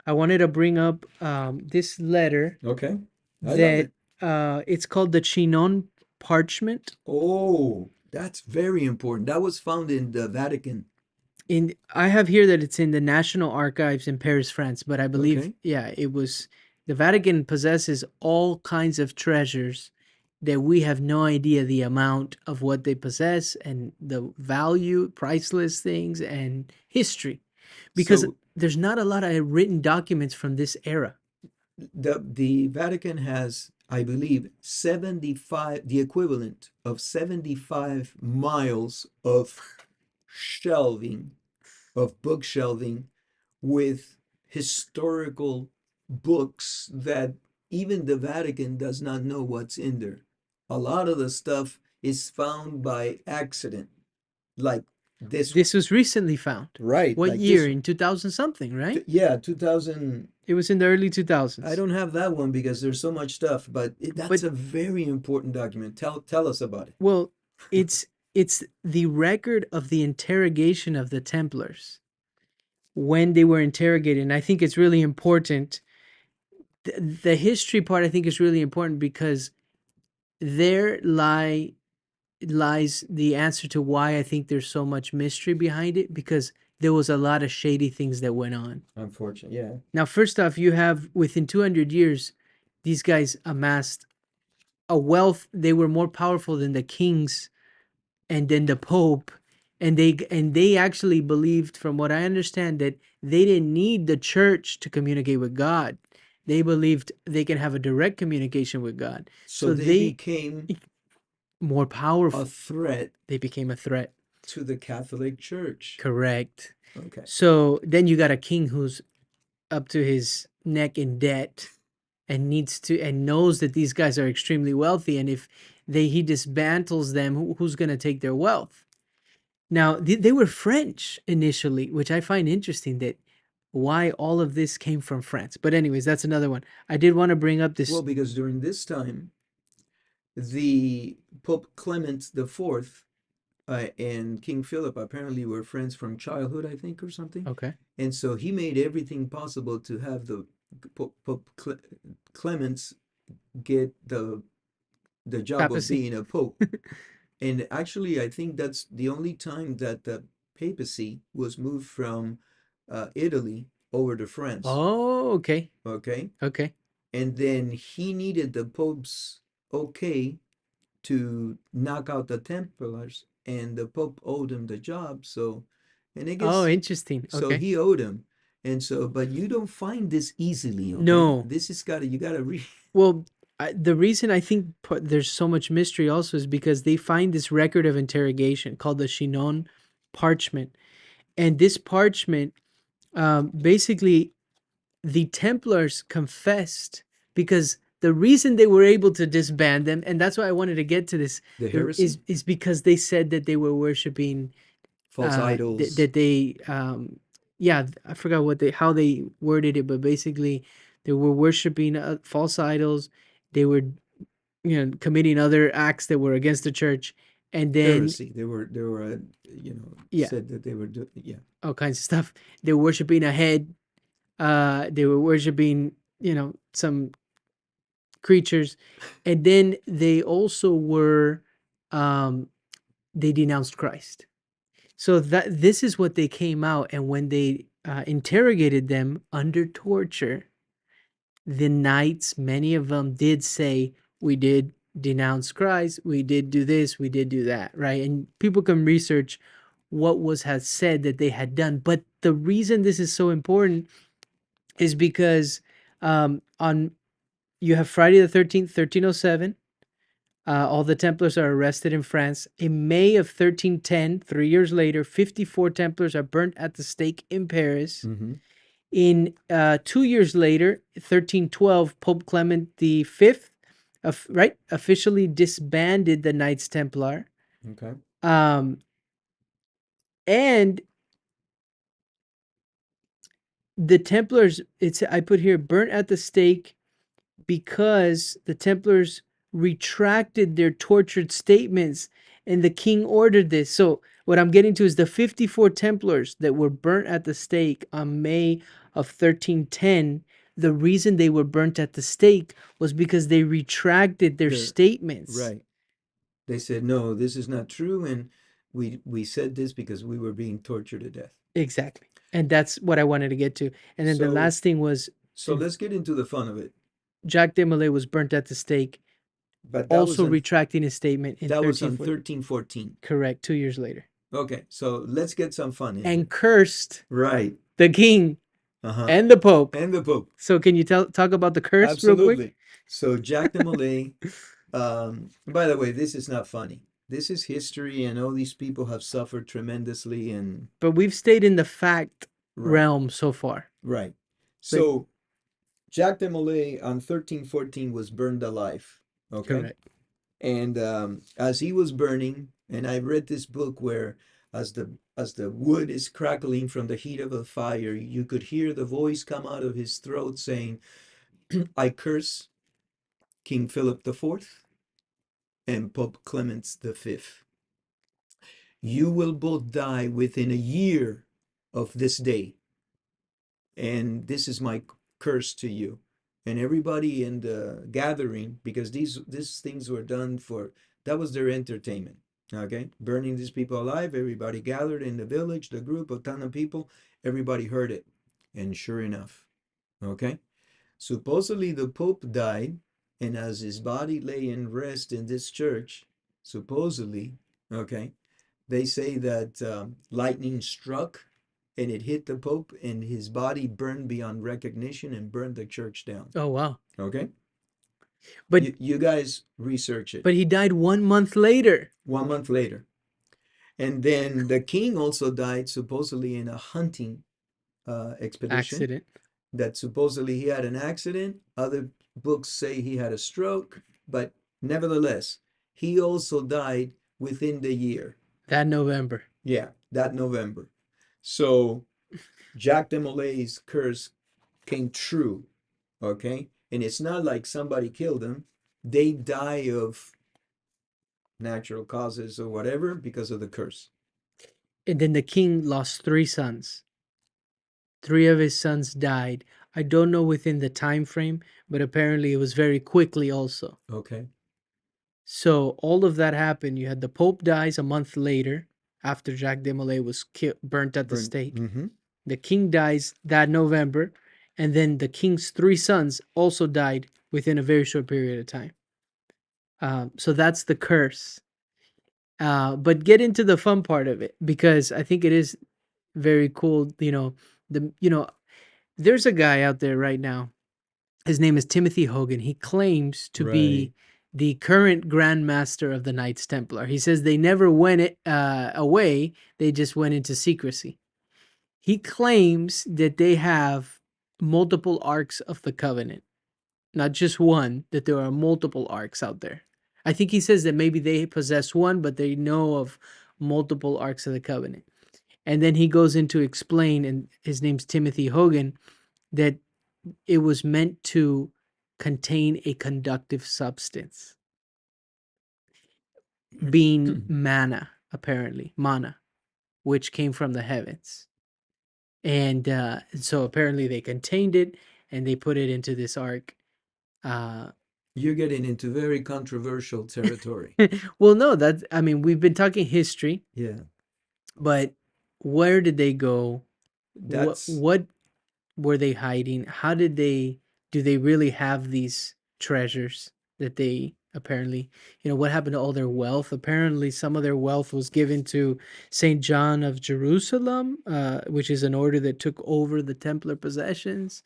[SPEAKER 1] I wanted to bring up this letter
[SPEAKER 2] Okay, I love
[SPEAKER 1] that
[SPEAKER 2] it.
[SPEAKER 1] it's called the Chinon Parchment.
[SPEAKER 2] Oh, that's very important. That was found in the Vatican.
[SPEAKER 1] I have here that it's in the National Archives in Paris, France, but I believe,
[SPEAKER 2] Okay.
[SPEAKER 1] yeah, it was the Vatican possesses all kinds of treasures that we have no idea the amount of what they possess and the value, priceless things and history, because
[SPEAKER 2] So
[SPEAKER 1] there's not a lot of written documents from this era.
[SPEAKER 2] the Vatican has, I believe, 75, the equivalent of 75 miles of shelving, of book shelving with historical books that even the Vatican does not know what's in there. A lot of the stuff is found by accident, like this one.
[SPEAKER 1] This was recently found.
[SPEAKER 2] Right,
[SPEAKER 1] What
[SPEAKER 2] like
[SPEAKER 1] year?
[SPEAKER 2] this one.
[SPEAKER 1] In 2000 something, right?
[SPEAKER 2] Yeah, 2000.
[SPEAKER 1] It was in the early
[SPEAKER 2] I
[SPEAKER 1] 2000s.
[SPEAKER 2] don't have that one because there's so much stuff, but that's
[SPEAKER 1] But
[SPEAKER 2] a very important document. Tell us about it.
[SPEAKER 1] well, it's it's the record of the interrogation of the Templars when they were interrogated. And I think it's really important. The history part I think is really important because there lie lies the answer to why I think there's so much mystery behind it, because there was a lot of shady things that went on.
[SPEAKER 2] Unfortunately, yeah.
[SPEAKER 1] Now, first off, you have within 200 years, these guys amassed a wealth. They were more powerful than the kings and then the pope, and they actually believed, from what I understand, that they didn't need the church to communicate with God. They believed they can have a direct communication with God.
[SPEAKER 2] So
[SPEAKER 1] So
[SPEAKER 2] they
[SPEAKER 1] they
[SPEAKER 2] became
[SPEAKER 1] more
[SPEAKER 2] a
[SPEAKER 1] powerful.
[SPEAKER 2] threat
[SPEAKER 1] They became a threat.
[SPEAKER 2] to the Catholic Church.
[SPEAKER 1] Correct.
[SPEAKER 2] Okay.
[SPEAKER 1] So then you got a king who's up to his neck in debt and needs to and knows that these guys are extremely wealthy, and if he dismantles them, who's going to take their wealth? Now, they were French initially, which I find interesting, that why all of this came from France. But anyways, that's another one. I did want to bring up
[SPEAKER 2] Well,
[SPEAKER 1] this.
[SPEAKER 2] because during this time, the Pope Clement IV and King Philip apparently were friends from childhood, I think, or something.
[SPEAKER 1] Okay.
[SPEAKER 2] And so he made everything possible to have the Pope Clements get the job of
[SPEAKER 1] Papacy.
[SPEAKER 2] being a pope. And actually, I think that's the only time that the papacy was moved from Italy over to France.
[SPEAKER 1] Oh, okay.
[SPEAKER 2] Okay.
[SPEAKER 1] Okay.
[SPEAKER 2] And then he needed the Pope's okay to knock out the Templars, and the Pope owed him the job. So, and I
[SPEAKER 1] Oh,
[SPEAKER 2] guess
[SPEAKER 1] interesting.
[SPEAKER 2] so
[SPEAKER 1] Okay.
[SPEAKER 2] he owed him. And so, but you don't find this easily, okay?
[SPEAKER 1] No.
[SPEAKER 2] This is gotta, you gotta read.
[SPEAKER 1] Well, the reason I think there's so much mystery also is because they find this record of interrogation called the Chinon parchment. And this parchment, basically, the Templars confessed, because the reason they were able to disband them, and that's why I wanted to get to this,
[SPEAKER 2] The heresy,
[SPEAKER 1] is because they said that they were worshiping,
[SPEAKER 2] false idols,
[SPEAKER 1] that they, yeah, I forgot what they how they worded it, but basically they were worshiping false idols. They were, committing other acts that were against the church, and then,
[SPEAKER 2] heresy. They were,
[SPEAKER 1] yeah,
[SPEAKER 2] said that they were doing, yeah.
[SPEAKER 1] all kinds of stuff. They were worshiping a head. They were worshiping, some creatures, and then they also were, um, they denounced Christ. So that this is what they came out, and when they interrogated them under torture, the knights, many of them did say, "We did denounce Christ. We did do this. We did do that." Right, and people can research what was had said that they had done. But the reason this is so important is because, on you have Friday the 13th, 1307. All the Templars are arrested in France. In May of 1310, 3 years later, 54 Templars are burnt at the stake in Paris.
[SPEAKER 2] Mm-hmm.
[SPEAKER 1] In 2 years later, 1312, Pope Clement V, right, officially disbanded the Knights Templar.
[SPEAKER 2] Okay.
[SPEAKER 1] Um, and the Templars, I put here, burnt at the stake because the Templars retracted their tortured statements, and the king ordered this. So what I'm getting to is the 54 Templars that were burnt at the stake on May of 1310. The reason they were burnt at the stake was because they retracted their
[SPEAKER 2] They're
[SPEAKER 1] statements.
[SPEAKER 2] right. They said, no, this is not true, and we said this because we were being tortured to death.
[SPEAKER 1] Exactly. And that's what I wanted to get to. And then the
[SPEAKER 2] So
[SPEAKER 1] last thing was,
[SPEAKER 2] so let's get into the fun of it.
[SPEAKER 1] Jacques de Molay was burnt at the stake,
[SPEAKER 2] But
[SPEAKER 1] also retracting his statement in
[SPEAKER 2] that was on
[SPEAKER 1] 1340.
[SPEAKER 2] 1314.
[SPEAKER 1] Correct, 2 years later.
[SPEAKER 2] Okay, so let's get some fun in
[SPEAKER 1] And
[SPEAKER 2] here.
[SPEAKER 1] cursed
[SPEAKER 2] Right.
[SPEAKER 1] the king
[SPEAKER 2] Uh-huh.
[SPEAKER 1] and the pope.
[SPEAKER 2] And the Pope.
[SPEAKER 1] So can you talk about the curse real quick?
[SPEAKER 2] Absolutely. So Jacques de Molay, by the way, this is not funny. This is history, and all these people have suffered tremendously. And
[SPEAKER 1] But we've stayed in the fact
[SPEAKER 2] right,
[SPEAKER 1] realm so far.
[SPEAKER 2] right.
[SPEAKER 1] But
[SPEAKER 2] So Jacques de Molay on 1314 was burned alive. Okay.
[SPEAKER 1] correct.
[SPEAKER 2] And as he was burning, and I read this book where as the wood is crackling from the heat of the fire, you could hear the voice come out of his throat saying, I curse King Philip IV and Pope Clement V. You will both die within a year of this day, and this is my curse to you. And everybody in the gathering, because these things were done for, that was their entertainment. Okay, burning these people alive. Everybody gathered in the village, the group, a ton of people. Everybody heard it, and sure enough, okay, supposedly the Pope died, and as his body lay in rest in this church, supposedly, okay, they say that lightning struck and it hit the Pope, and his body burned beyond recognition and burned the church down.
[SPEAKER 1] Oh wow.
[SPEAKER 2] Okay,
[SPEAKER 1] But
[SPEAKER 2] you guys research it.
[SPEAKER 1] but he died 1 month later.
[SPEAKER 2] 1 month later. And then the king also died supposedly in a hunting expedition.
[SPEAKER 1] Accident.
[SPEAKER 2] That supposedly he had an accident. Other books say he had a stroke, but nevertheless, he also died within the year.
[SPEAKER 1] That November.
[SPEAKER 2] Yeah, that November. So Jacques de Molay's curse came true, okay? And it's not like somebody killed them. They die of natural causes or whatever because of the curse.
[SPEAKER 1] And then the king lost 3 sons. 3 of his sons died. I don't know within the time frame, but apparently it was very quickly also.
[SPEAKER 2] Okay.
[SPEAKER 1] So all of that happened. You had the Pope dies a month later after Jacques de Molay was burnt at the
[SPEAKER 2] Burn.
[SPEAKER 1] stake.
[SPEAKER 2] Mm-hmm.
[SPEAKER 1] The king dies that November, and then the king's 3 sons also died within a very short period of time. So that's the curse. But get into the fun part of it, because I think it is very cool. There's a guy out there right now. His name is Timothy Hogan. He claims to
[SPEAKER 2] Right.
[SPEAKER 1] be the current Grand Master of the Knights Templar. He says they never went away; they just went into secrecy. He claims that they have multiple arcs of the Covenant, not just one. That there are multiple arcs out there. I think he says that maybe they possess one, but they know of multiple arcs of the Covenant. And then he goes into explain, and his name's Timothy Hogan, that it was meant to contain a conductive substance, being manna, apparently, mana, which came from the heavens. And so apparently they contained it and they put it into this ark. Uh,
[SPEAKER 2] You're getting into very controversial territory.
[SPEAKER 1] well, no, I mean, we've been talking history,
[SPEAKER 2] Yeah.
[SPEAKER 1] but where did they go?
[SPEAKER 2] That's
[SPEAKER 1] What were they hiding? How did do they really have these treasures that they apparently, what happened to all their wealth? Apparently, some of their wealth was given to St. John of Jerusalem, which is an order that took over the Templar possessions.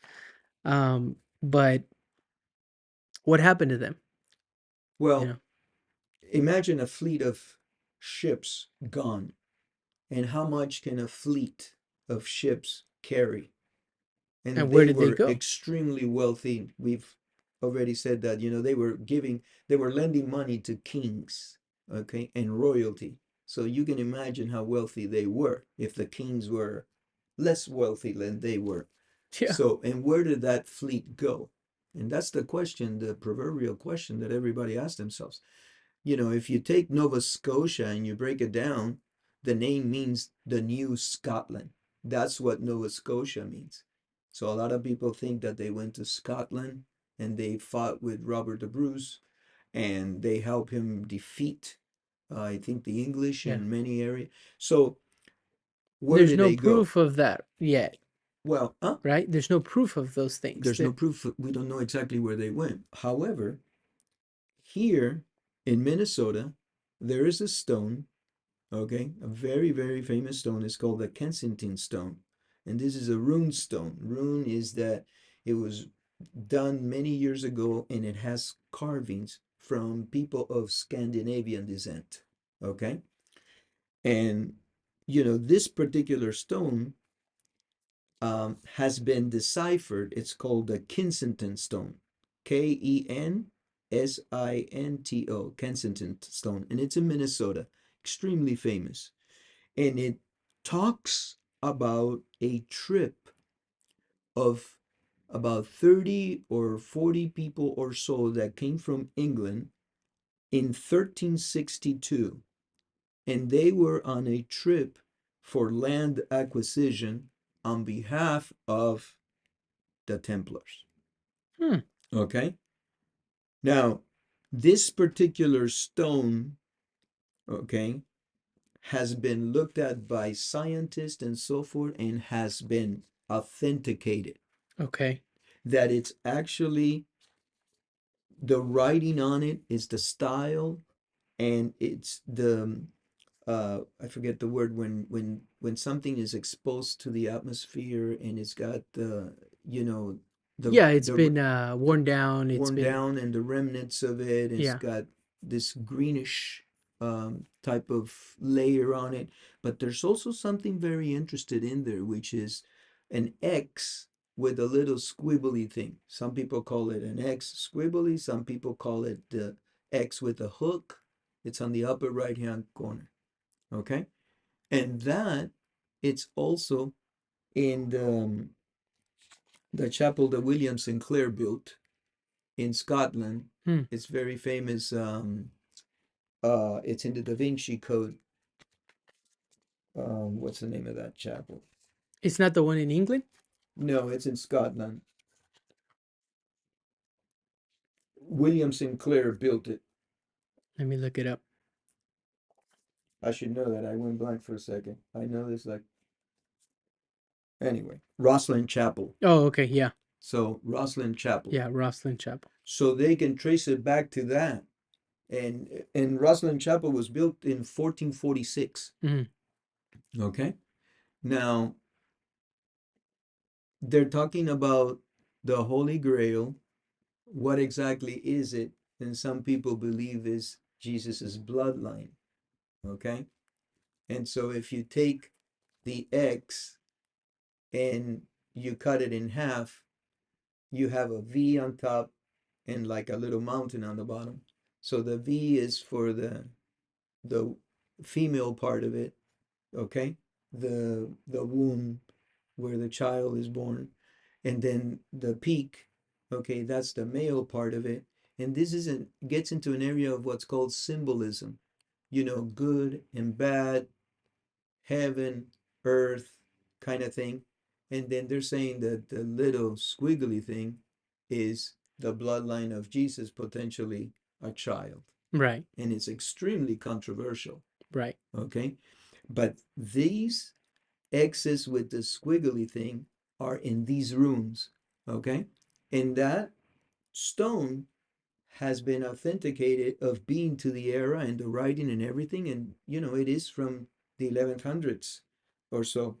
[SPEAKER 1] But what happened to them? You
[SPEAKER 2] well,
[SPEAKER 1] know,
[SPEAKER 2] imagine a fleet of ships gone. And how much can a fleet of ships carry?
[SPEAKER 1] and
[SPEAKER 2] And
[SPEAKER 1] where
[SPEAKER 2] they
[SPEAKER 1] did they
[SPEAKER 2] were
[SPEAKER 1] go?
[SPEAKER 2] extremely wealthy. We've already said that, they were lending money to kings, okay, and royalty. So you can imagine how wealthy they were if the kings were less wealthy than they were.
[SPEAKER 1] Yeah,
[SPEAKER 2] So, and where did that fleet go? And that's the question, the proverbial question that everybody asks themselves. If you take Nova Scotia and you break it down, the name means the new Scotland. That's what Nova Scotia means. So a lot of people think that they went to Scotland and they fought with Robert the Bruce and they helped him defeat, I think, the English
[SPEAKER 1] yeah.
[SPEAKER 2] in many areas. So where
[SPEAKER 1] There's
[SPEAKER 2] did
[SPEAKER 1] no
[SPEAKER 2] they go?
[SPEAKER 1] proof of that yet,
[SPEAKER 2] Well,
[SPEAKER 1] right? There's no proof of those things.
[SPEAKER 2] there's no proof. We don't know exactly where they went. However, here in Minnesota, there is a stone. Okay, a very, very famous stone is called the Kensington stone. And this is a rune stone. Rune is that it was done many years ago and it has carvings from people of Scandinavian descent. Okay, and this particular stone has been deciphered. It's called the Kensington stone. Kensinto, Kensington stone. And it's in Minnesota. Extremely famous. And it talks about a trip of about 30 or 40 people or so that came from England in 1362. And they were on a trip for land acquisition on behalf of the Templars.
[SPEAKER 1] Hmm.
[SPEAKER 2] Okay? Now, this particular stone okay, has been looked at by scientists and so forth and has been authenticated
[SPEAKER 1] Okay.
[SPEAKER 2] that it's actually the writing on it is the style and it's the I forget the word when something is exposed to the atmosphere and it's got the you know the
[SPEAKER 1] Yeah, it's
[SPEAKER 2] the
[SPEAKER 1] been worn down. It's
[SPEAKER 2] worn
[SPEAKER 1] been
[SPEAKER 2] down and the remnants of it. It's
[SPEAKER 1] yeah.
[SPEAKER 2] got this greenish type of layer on it. But there's also something very interested in there, which is an X with a little squibbly thing. Some people call it an X squibbly. Some people call it the X with a hook. It's on the upper right hand corner. Okay. And that it's also in the chapel that William Sinclair built in Scotland.
[SPEAKER 1] Hmm.
[SPEAKER 2] It's very famous. It's in the Da Vinci Code. What's the name of that chapel?
[SPEAKER 1] It's not the one in England.
[SPEAKER 2] No, it's in Scotland. William Sinclair built it.
[SPEAKER 1] Let me look it up.
[SPEAKER 2] I should know that. I went blank for a second. I know this like anyway. Rosslyn Chapel.
[SPEAKER 1] Oh, okay. Yeah.
[SPEAKER 2] So Rosslyn Chapel.
[SPEAKER 1] Yeah. Rosslyn Chapel.
[SPEAKER 2] So they can trace it back to that. And Rosslyn Chapel was built in 1446.
[SPEAKER 1] Hmm.
[SPEAKER 2] Okay. Now they're talking about the Holy Grail. What exactly is it? And some people believe is Jesus's bloodline. Okay. And so if you take the X and you cut it in half, you have a V on top and like a little mountain on the bottom. So the V is for the female part of it, okay? The womb where the child is born. And then the peak, okay, that's the male part of it. And this isn't gets into an area of what's called symbolism. Good and bad, heaven, earth kind of thing. And then they're saying that the little squiggly thing is the bloodline of Jesus, potentially a child.
[SPEAKER 1] Right.
[SPEAKER 2] And it's extremely controversial.
[SPEAKER 1] Right.
[SPEAKER 2] Okay. But these X's with the squiggly thing are in these runes. Okay. And that stone has been authenticated of being to the era and the writing and everything. And, it is from the 1100s or so.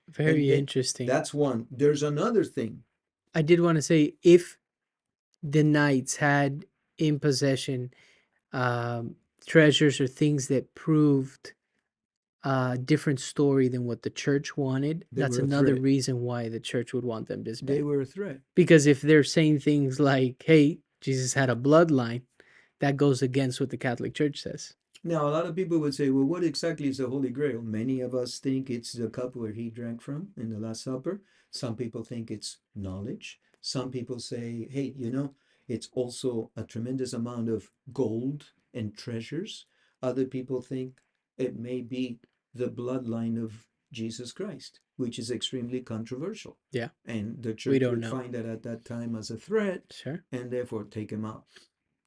[SPEAKER 2] And
[SPEAKER 1] Very interesting.
[SPEAKER 2] that's one. There's another thing.
[SPEAKER 1] I did want to say if the knights had in possession um, treasures or things that proved a different story than what the church wanted,
[SPEAKER 2] They
[SPEAKER 1] that's
[SPEAKER 2] were a
[SPEAKER 1] another
[SPEAKER 2] threat.
[SPEAKER 1] reason why the church would want them
[SPEAKER 2] They
[SPEAKER 1] disbanded.
[SPEAKER 2] were a threat.
[SPEAKER 1] Because if they're saying things like, hey, Jesus had a bloodline, that goes against what the Catholic Church says.
[SPEAKER 2] Now, a lot of people would say, well, what exactly is the Holy Grail? Many of us think it's the cup where he drank from in the Last Supper. Some people think it's knowledge. Some people say, hey, it's also a tremendous amount of gold and treasures. Other people think it may be the bloodline of Jesus Christ, which is extremely controversial.
[SPEAKER 1] Yeah,
[SPEAKER 2] And the
[SPEAKER 1] we
[SPEAKER 2] church
[SPEAKER 1] don't
[SPEAKER 2] would
[SPEAKER 1] know.
[SPEAKER 2] find that at that time as a threat
[SPEAKER 1] Sure,
[SPEAKER 2] and therefore take him out.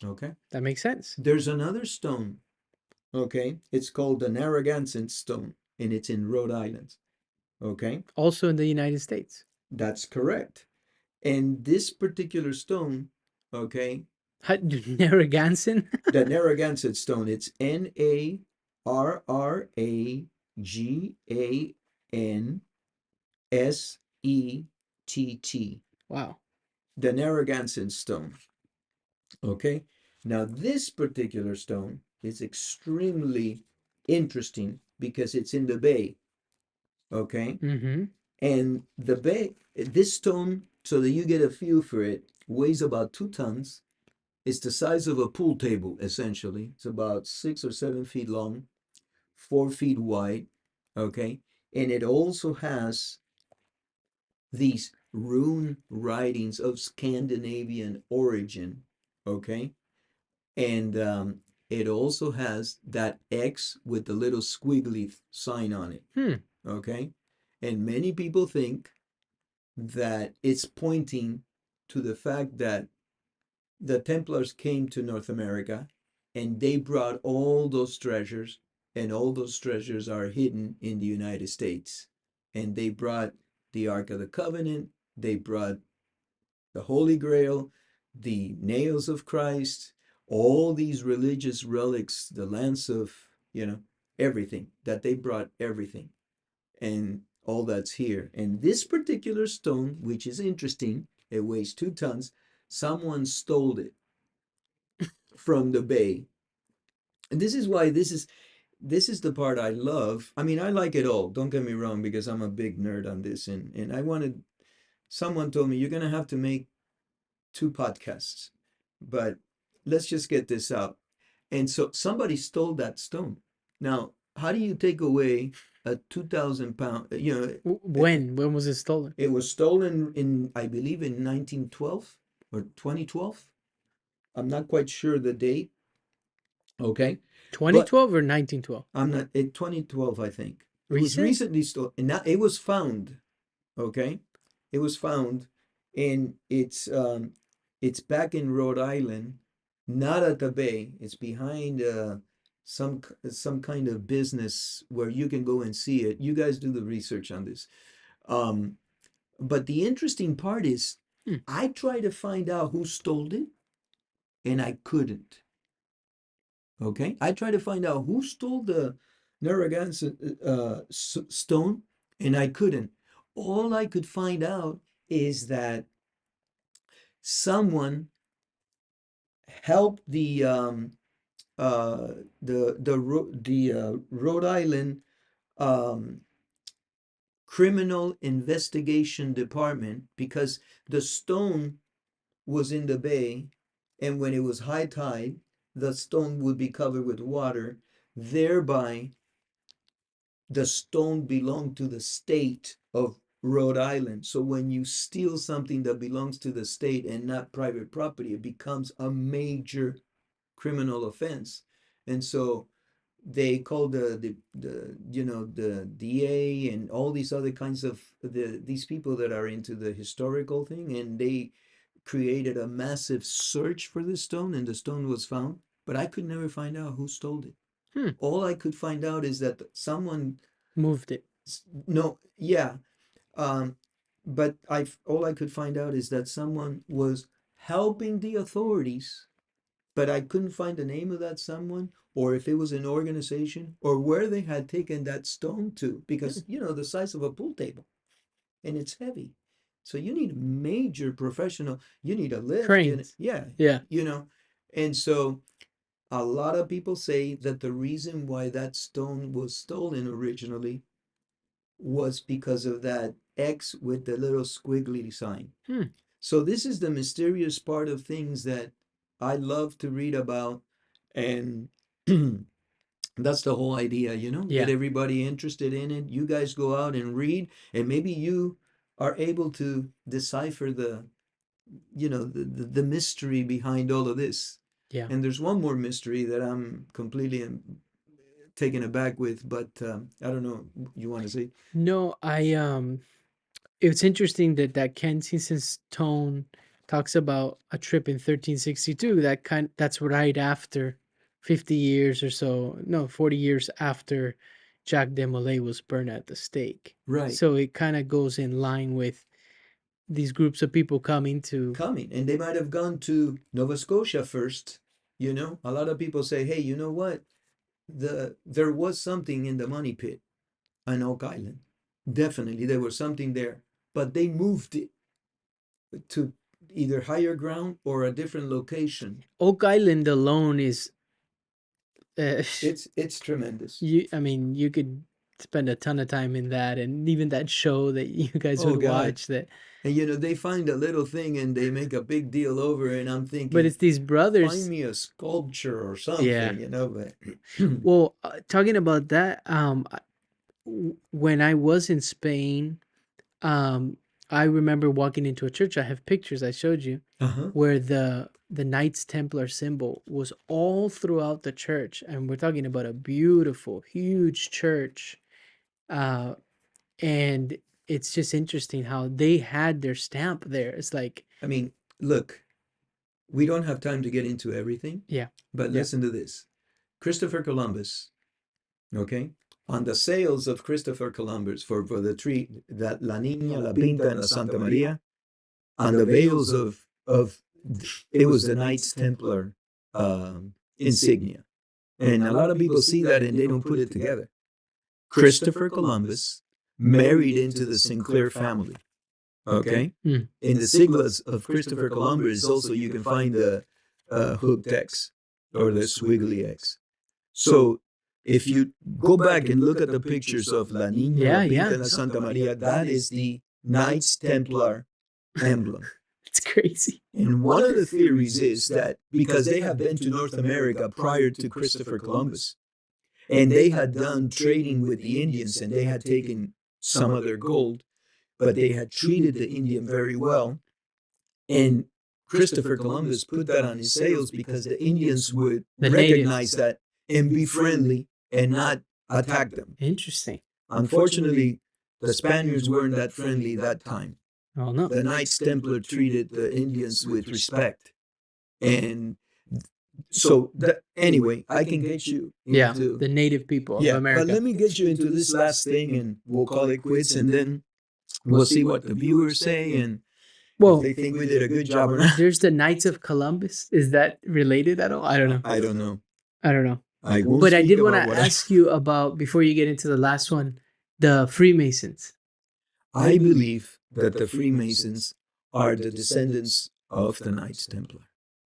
[SPEAKER 2] Okay?
[SPEAKER 1] that makes sense.
[SPEAKER 2] There's another stone. Okay, it's called the Narragansett stone, and it's in Rhode Island. Okay,
[SPEAKER 1] Also in the United States.
[SPEAKER 2] that's correct. And this particular stone, okay,
[SPEAKER 1] Narragansett?
[SPEAKER 2] the Narragansett stone, it's Narragansett.
[SPEAKER 1] Wow.
[SPEAKER 2] The Narragansett stone. Okay, now this particular stone is extremely interesting because it's in the bay. Okay,
[SPEAKER 1] Mm-hmm.
[SPEAKER 2] and this stone, so that you get a feel for it, weighs about 2 tons. It's the size of a pool table, essentially. It's about 6 or 7 feet long, 4 feet wide. Okay. And it also has these rune writings of Scandinavian origin. Okay. And it also has that X with the little squiggly sign on it.
[SPEAKER 1] Hmm.
[SPEAKER 2] Okay. And many people think that it's pointing to the fact that the Templars came to North America and they brought all those treasures, and all those treasures are hidden in the United States. And they brought the Ark of the Covenant, they brought the Holy Grail, the nails of Christ, all these religious relics, the lance of, everything, that they brought everything. And all that's here. And this particular stone, which is interesting, it weighs 2 tons. Someone stole it from the bay. And this is why this is the part I love. I mean, I like it all. Don't get me wrong, because I'm a big nerd on this, and I wanted. Someone told me you're gonna have to make 2 podcasts, but let's just get this out. And so somebody stole that stone. Now, how do you take away a 2,000 pound? It,
[SPEAKER 1] When was it stolen?
[SPEAKER 2] it was stolen in, I believe, in 1912 or 2012. I'm not quite sure the date. Okay, but
[SPEAKER 1] 2012 or 1912?
[SPEAKER 2] I'm not, in 2012, I think. It was
[SPEAKER 1] Recent?
[SPEAKER 2] recently stolen, and now it was found. Okay, it was found, and it's back in Rhode Island, not at the bay. It's behind some kind of business where you can go and see it. You guys do the research on this. Um, but the interesting part is,
[SPEAKER 1] Hmm.
[SPEAKER 2] I tried to find out who stole it, and I couldn't. Okay, I tried to find out who stole the Narragansett stone, and I couldn't. All I could find out is that someone helped the Rhode Island um, Criminal Investigation Department, because the stone was in the bay, and when it was high tide, the stone would be covered with water, thereby the stone belonged to the state of Rhode Island. So when you steal something that belongs to the state and not private property, it becomes a major criminal offense. And so they called the DA and all these other kinds of these people that are into the historical thing, and they created a massive search for this stone, and the stone was found, but I could never find out who stole it.
[SPEAKER 1] Hmm.
[SPEAKER 2] All I could find out is that someone,
[SPEAKER 1] Moved it.
[SPEAKER 2] no, yeah, um, but I all I could find out is that someone was helping the authorities, but I couldn't find the name of that someone, or if it was an organization, or where they had taken that stone to,
[SPEAKER 1] Hmm.
[SPEAKER 2] because the size of a pool table, and it's heavy. So you need major professional, you need a lift,
[SPEAKER 1] Cranes.
[SPEAKER 2] yeah,
[SPEAKER 1] Yeah.
[SPEAKER 2] you know. And so a lot of people say that the reason why that stone was stolen originally was because of that X with the little squiggly sign.
[SPEAKER 1] Hmm.
[SPEAKER 2] So this is the mysterious part of things that I love to read about, and that's the whole idea, get
[SPEAKER 1] Yeah.
[SPEAKER 2] everybody interested in it. You guys go out and read, and maybe you are able to decipher the mystery behind all of this.
[SPEAKER 1] Yeah.
[SPEAKER 2] And there's one more mystery that I'm completely taken aback with, but I don't know. You want to say?
[SPEAKER 1] No, it's interesting that Kensington's tone talks about a trip in 1362. That's right after 50 years or so, no, 40 years after Jacques de Molay was burned at the stake.
[SPEAKER 2] Right.
[SPEAKER 1] So it kind of goes in line with these groups of people coming to.
[SPEAKER 2] Coming, and they might have gone to Nova Scotia first. A lot of people say, hey, you know what, there was something in the money pit on Oak Island. Definitely there was something there, but they moved it to either higher ground or a different location.
[SPEAKER 1] Oak Island alone is, uh,
[SPEAKER 2] It's tremendous.
[SPEAKER 1] I mean, you could spend a ton of time in that, and even that show that you guys
[SPEAKER 2] Oh
[SPEAKER 1] would
[SPEAKER 2] God.
[SPEAKER 1] watch that.
[SPEAKER 2] And they find a little thing and they make a big deal over it, and I'm
[SPEAKER 1] But
[SPEAKER 2] thinking,
[SPEAKER 1] it's these
[SPEAKER 2] find
[SPEAKER 1] brothers.
[SPEAKER 2] me a sculpture or
[SPEAKER 1] Yeah.
[SPEAKER 2] something, but
[SPEAKER 1] Well, talking about that, when I was in Spain, um, I remember walking into a church. I have pictures I showed you
[SPEAKER 2] uh-huh.
[SPEAKER 1] where the Knights Templar symbol was all throughout the church, and we're talking about a beautiful, huge church. Uh, and it's just interesting how they had their stamp there. It's like,
[SPEAKER 2] I mean, look, we don't have time to get into everything,
[SPEAKER 1] Yeah.
[SPEAKER 2] but
[SPEAKER 1] Yeah.
[SPEAKER 2] listen to this. Christopher Columbus, okay? On the sails of Christopher Columbus for the tree, that La Niña, La Pinta, and La Santa Maria, on the veils of it was the Knights Templar insignia. And a lot of people see that and they don't put it together. Christopher Columbus married into the Sinclair family. Okay?
[SPEAKER 1] Mm.
[SPEAKER 2] In the siglas of Christopher Columbus, also you can find the hooked X or the swiggly X. So if you go back and look at the pictures of La Niña,
[SPEAKER 1] Yeah,
[SPEAKER 2] La Pinta,
[SPEAKER 1] yeah.
[SPEAKER 2] and La Santa Maria, that is the Knights Templar emblem.
[SPEAKER 1] It's crazy.
[SPEAKER 2] And one of the theories is that because they have been to North America prior to Christopher Columbus, and they had done trading with the Indians and they had taken some of their gold, but they had treated the Indian very well. And Christopher Columbus put that on his sails because the Indians would recognize that and be friendly and not attack them.
[SPEAKER 1] Interesting.
[SPEAKER 2] Unfortunately, the Spaniards weren't that friendly that time.
[SPEAKER 1] Oh no.
[SPEAKER 2] The Knights Templar treated the Indians with respect. And so, anyway, I can get you into
[SPEAKER 1] the native people of America.
[SPEAKER 2] But let me get you into this last thing and we'll call it quits and then we'll see what the viewers say and if they think we did a good job or not.
[SPEAKER 1] There's the Knights of Columbus. Is that related at all? I don't know.
[SPEAKER 2] I don't know.
[SPEAKER 1] I don't know.
[SPEAKER 2] I won't
[SPEAKER 1] But I
[SPEAKER 2] speak
[SPEAKER 1] did want to
[SPEAKER 2] about what
[SPEAKER 1] ask you about, before you get into the last one, the Freemasons.
[SPEAKER 2] I believe that the Freemasons are the descendants of the Knights Templar.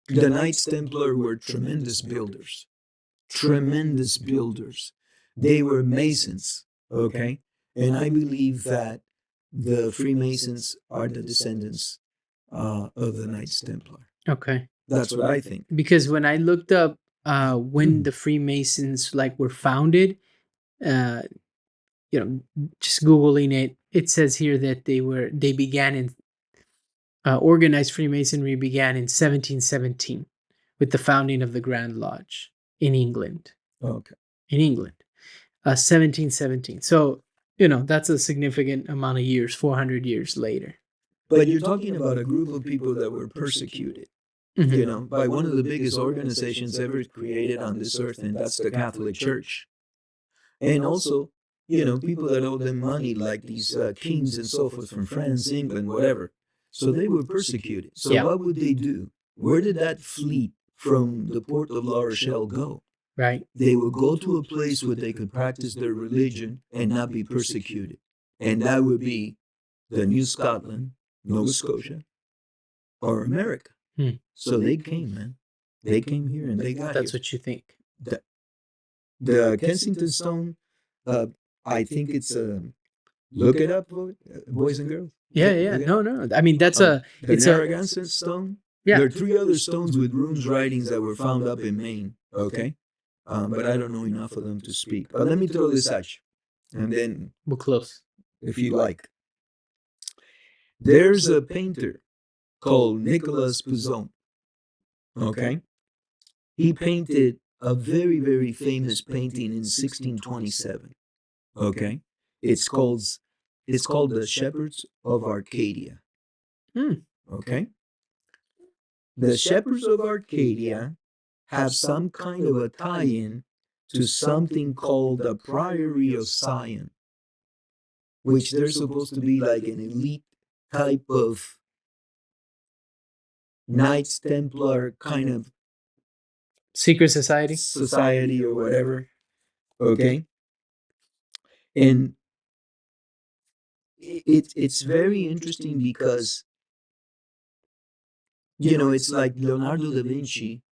[SPEAKER 2] The Knights Templar were tremendous builders. Tremendous builders. They were Masons, okay? And I believe that the Freemasons are the descendants of the Knights Templar.
[SPEAKER 1] Okay.
[SPEAKER 2] That's what I think.
[SPEAKER 1] Because when I looked up when the Freemasons were founded, uh, just Googling it, it says here that they began in organized Freemasonry began in 1717 with the founding of the Grand Lodge in England.
[SPEAKER 2] Okay.
[SPEAKER 1] In England, 1717. So that's a significant amount of years, 400 years later.
[SPEAKER 2] But you're talking about a group of people that were persecuted, by one of the biggest organizations ever created on this earth, and that's the Catholic Church. And also, people that owe them money, like these kings and so forth from France, England, whatever. So they were persecuted. So what would they do? Where did that fleet from the port of La Rochelle go?
[SPEAKER 1] Right.
[SPEAKER 2] They would go to a place where they could practice their religion and not be persecuted. And that would be the New Scotland, Nova Scotia, or America. So they came, man. They came here and they got
[SPEAKER 1] That's
[SPEAKER 2] here.
[SPEAKER 1] what you think.
[SPEAKER 2] The Kensington Stone, I think it's look it up, boys and girls.
[SPEAKER 1] Yeah. No. I mean, that's
[SPEAKER 2] the Narragansett Stone.
[SPEAKER 1] Yeah.
[SPEAKER 2] There are 3 other stones with runes writings that were found up in Maine. Okay. But I don't know enough of them to speak. But let me throw this at you, and then
[SPEAKER 1] we'll close.
[SPEAKER 2] If you like. There's a painter called Nicolas Poussin. Okay. He painted a very, very famous painting in 1627. Okay. It's called The Shepherds of Arcadia. Okay. The Shepherds of Arcadia have some kind of a tie-in to something called the Priory of Sion, which they're supposed to be like an elite type of Knights Templar kind of
[SPEAKER 1] secret society
[SPEAKER 2] or whatever. Okay. And it's very interesting because it's like Leonardo da Vinci,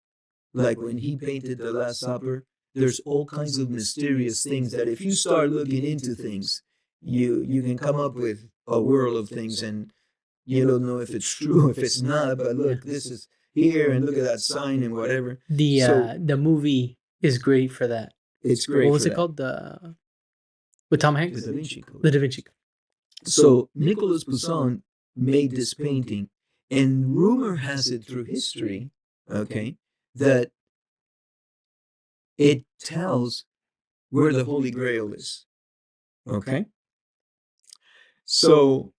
[SPEAKER 2] like when he painted The Last Supper, there's all kinds of mysterious things that if you start looking into things, you can come up with a world of things and you don't know if it's true, if it's not, but look, this is here and look at that sign and whatever.
[SPEAKER 1] The movie is great for that.
[SPEAKER 2] It's great.
[SPEAKER 1] What was it called? With Tom Hanks?
[SPEAKER 2] The Da Vinci Code.
[SPEAKER 1] The Da Vinci Code.
[SPEAKER 2] So Nicolas Poussin made this painting, and rumor has it through history, okay, that it tells where the Holy Grail is. Okay? So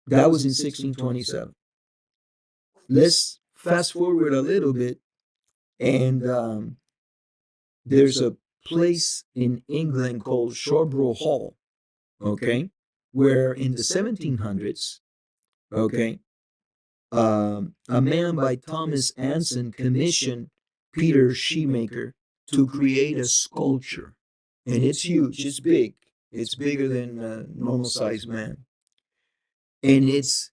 [SPEAKER 2] that was in 1627. Let's fast forward a little bit, and there's a place in England called Sharborough Hall, okay, where in the 1700s, okay, a man by Thomas Anson commissioned Peter Shoemaker to create a sculpture. And it's huge, it's big, it's bigger than a normal sized man. And it's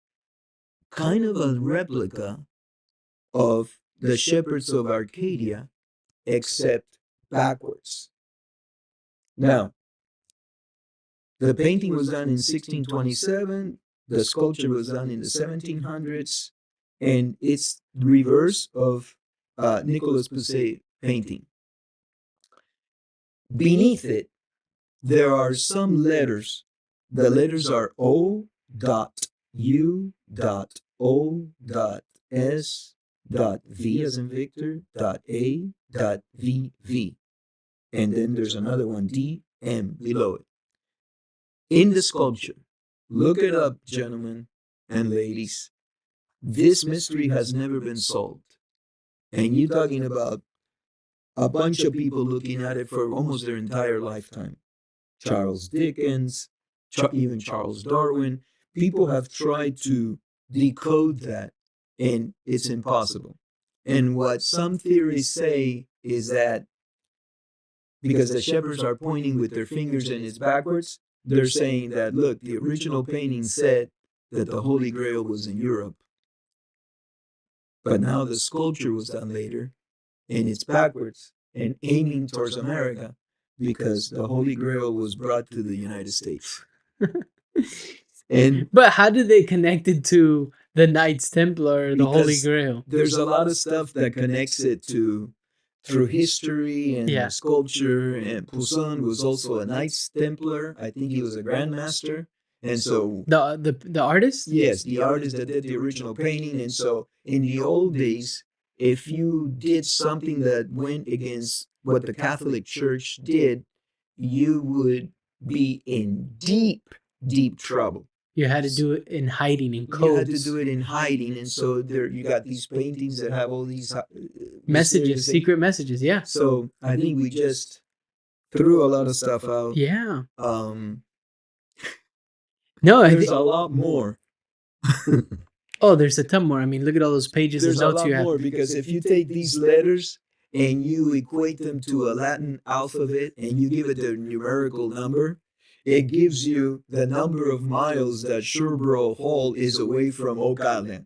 [SPEAKER 2] kind of a replica of the shepherds of Arcadia, except backwards. Now, the painting was done in 1627, the sculpture was done in the 1700s, and it's the reverse of Nicolas Poussin painting. Beneath it, there are some letters. The letters are O dot U dot O dot S dot V as in Victor dot A dot V V. And then there's another one, D M, below it. In the sculpture, look it up, gentlemen and ladies. This mystery has never been solved. And you're talking about a bunch of people looking at it for almost their entire lifetime. Charles Dickens, even Charles Darwin. People have tried to decode that, and it's impossible. And what some theories say is that because the shepherds are pointing with their fingers and it's backwards, they're saying that, look, the original painting said that the Holy Grail was in Europe. But now the sculpture was done later, and it's backwards and aiming towards America because the Holy Grail was brought to the United States. And
[SPEAKER 1] but how did they connect it to the Knights Templar, the Holy Grail?
[SPEAKER 2] There's a lot of stuff that connects it to through history and sculpture. And Poussin was also a Knights Templar. I think he was a Grand Master. And so
[SPEAKER 1] the artist?
[SPEAKER 2] Yes, the artist that did the original painting. And so in the old days, if you did something that went against what the Catholic Church did, you would be in deep, deep trouble.
[SPEAKER 1] You had to do it in hiding, in codes.
[SPEAKER 2] You had to do it in hiding, and so there you got these paintings that have all these
[SPEAKER 1] messages, secret messages. Yeah.
[SPEAKER 2] So I think we just threw a lot of stuff out.
[SPEAKER 1] Yeah.
[SPEAKER 2] No, there's a lot more.
[SPEAKER 1] Oh, there's a ton more. I mean, look at all those pages and notes you have. There's a lot more
[SPEAKER 2] because if you take these letters and you equate them to a Latin alphabet and you give it a numerical number, it gives you the number of miles that Sharborough Hall is away from Oak Island,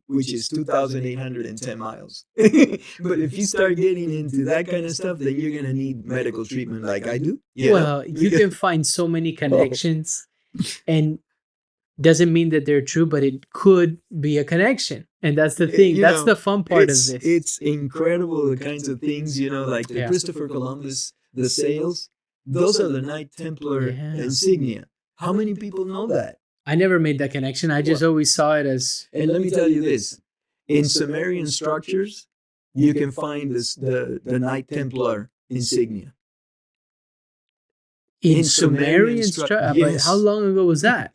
[SPEAKER 2] which is 2,810 miles. But if you start getting into that kind of stuff, then you're going to need medical treatment like I do.
[SPEAKER 1] Yeah. Well, you can find so many connections, and doesn't mean that they're true, but it could be a connection. And that's the thing. That's the fun part of this.
[SPEAKER 2] It's incredible, the kinds of things, like the Christopher Columbus, the sails. Those are the Knight Templar insignia. How many people know that?
[SPEAKER 1] I never made that connection. I just always saw it as...
[SPEAKER 2] And let me tell you this. In Sumerian structures, you can find the Knight Templar insignia.
[SPEAKER 1] In Sumerian structure? Yes. But how long ago was that?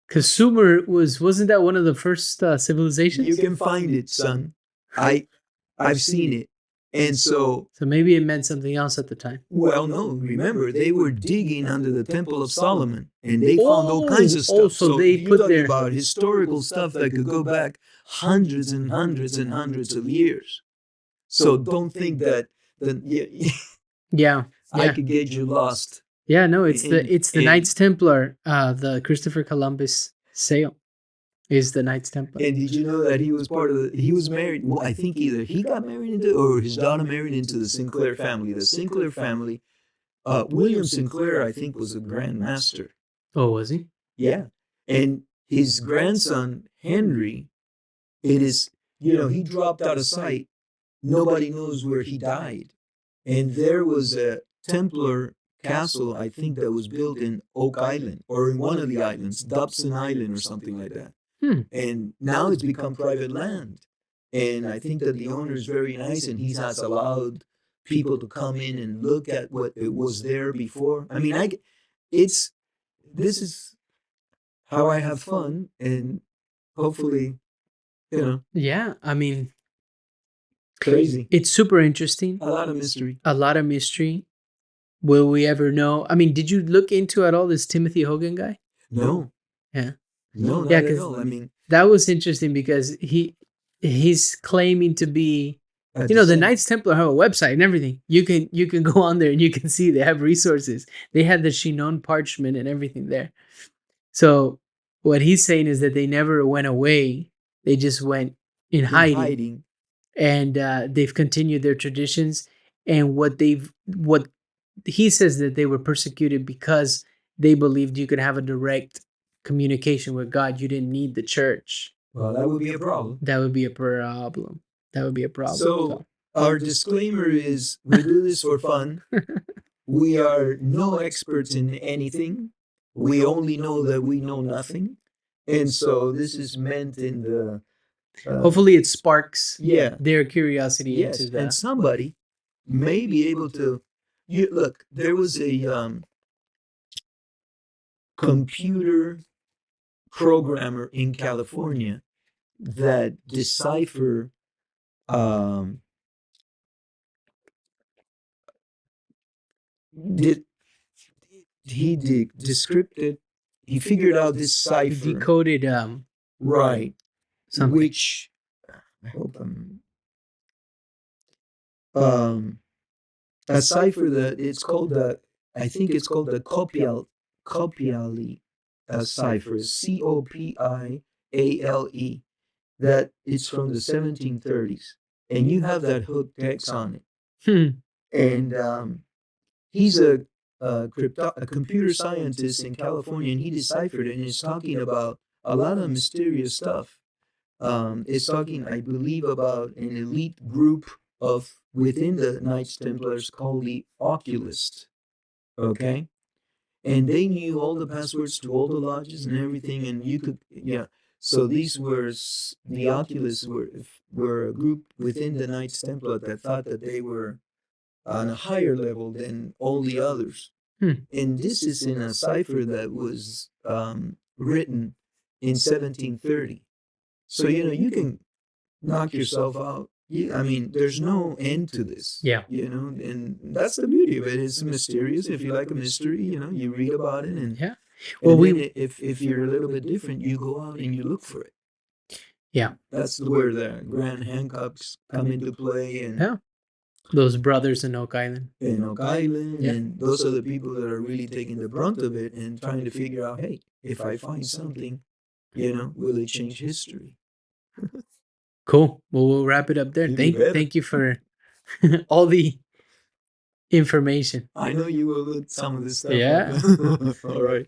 [SPEAKER 1] Because Sumer wasn't that one of the first civilizations?
[SPEAKER 2] You can find it, son. I've seen it. And so
[SPEAKER 1] maybe it meant something else at the time.
[SPEAKER 2] Well, no, remember, they were digging under the Temple of Solomon, and they found all kinds of stuff.
[SPEAKER 1] So they put their...
[SPEAKER 2] about historical stuff that could go back hundreds and hundreds and hundreds of years. So don't think that I could get you lost.
[SPEAKER 1] Yeah, no, it's the Knights Templar, the Christopher Columbus sail. Is the Knights Templar.
[SPEAKER 2] And did you know that he was he was married, well, I think either he got married into, or his daughter married into the Sinclair family. The Sinclair family, William Sinclair, I think, was a Grand Master.
[SPEAKER 1] Oh, was he?
[SPEAKER 2] Yeah. And his grandson, Henry, he dropped out of sight. Nobody knows where he died. And there was a Templar castle, I think, that was built in Oak Island, or in one of the islands, Dobson Island or something like that. And now it's become private land. And I think that the owner is very nice, and he has allowed people to come in and look at what it was there before. I mean, this is how I have fun, and hopefully You know,
[SPEAKER 1] Yeah, I mean,
[SPEAKER 2] crazy.
[SPEAKER 1] it's super interesting.
[SPEAKER 2] A lot of mystery.
[SPEAKER 1] A lot of mystery. Will we ever know? I mean, did you look into at all this Timothy Hogan guy?
[SPEAKER 2] No,
[SPEAKER 1] Yeah.
[SPEAKER 2] no,
[SPEAKER 1] Yeah,
[SPEAKER 2] not at
[SPEAKER 1] because
[SPEAKER 2] all. I mean,
[SPEAKER 1] that was interesting because he's claiming to be,
[SPEAKER 2] a
[SPEAKER 1] you know, the
[SPEAKER 2] descent.
[SPEAKER 1] Knights Templar have a website and everything. You can go on there and you can see they have resources. They had the Chinon parchment and everything there. So what he's saying is that they never went away. They just went in
[SPEAKER 2] In
[SPEAKER 1] hiding,
[SPEAKER 2] hiding.
[SPEAKER 1] and they've continued their traditions. And what he says that they were persecuted because they believed you could have a direct communication with God. You didn't need the church.
[SPEAKER 2] Well, that would be a problem.
[SPEAKER 1] That would be a problem. That would be a problem.
[SPEAKER 2] So, our disclaimer is we do this for fun. We are no experts in anything. We only know that we know nothing. And so, this is meant in the.
[SPEAKER 1] Hopefully, it sparks
[SPEAKER 2] Yeah.
[SPEAKER 1] their curiosity
[SPEAKER 2] Yes.
[SPEAKER 1] into
[SPEAKER 2] And
[SPEAKER 1] the.
[SPEAKER 2] somebody may be able to. Look, there was a computer programmer in California that decipher um, did descripted he figured out this cipher
[SPEAKER 1] Decoded
[SPEAKER 2] right
[SPEAKER 1] something.
[SPEAKER 2] which I hope um a cipher that it's called the I think it's called the copiale cipher COPIALE that it's from the 1730s and you have that hook text on it
[SPEAKER 1] Hmm.
[SPEAKER 2] and he's a computer scientist in California, and he deciphered it, and it's talking about a lot of mysterious stuff. It's talking, I believe, about an elite group of within the Knights Templars called the Oculists. Okay, and they knew all the passwords to all the lodges and everything, and you could, yeah. So these were the Oculists were a group within the Knights Templar that thought that they were on a higher level than all the others.
[SPEAKER 1] Hmm.
[SPEAKER 2] And this is in a cipher that was written in 1730. So, you can knock yourself out. I mean, there's no end to this.
[SPEAKER 1] Yeah.
[SPEAKER 2] And that's the beauty of it. It's mysterious. If you like a mystery, you read about it. And,
[SPEAKER 1] Yeah.
[SPEAKER 2] well, and then if you're a little bit different, you go out and you look for it.
[SPEAKER 1] Yeah.
[SPEAKER 2] That's where the Grand Hancocks come into play. And
[SPEAKER 1] Yeah. Those brothers in Oak Island.
[SPEAKER 2] Yeah. And those are the people that are really taking the brunt of it and trying to figure out, hey, if I find something, will it change history?
[SPEAKER 1] Cool. Well, we'll wrap it up there. Thank you for all the information.
[SPEAKER 2] I know you will look some of this stuff.
[SPEAKER 1] Yeah.
[SPEAKER 2] All right.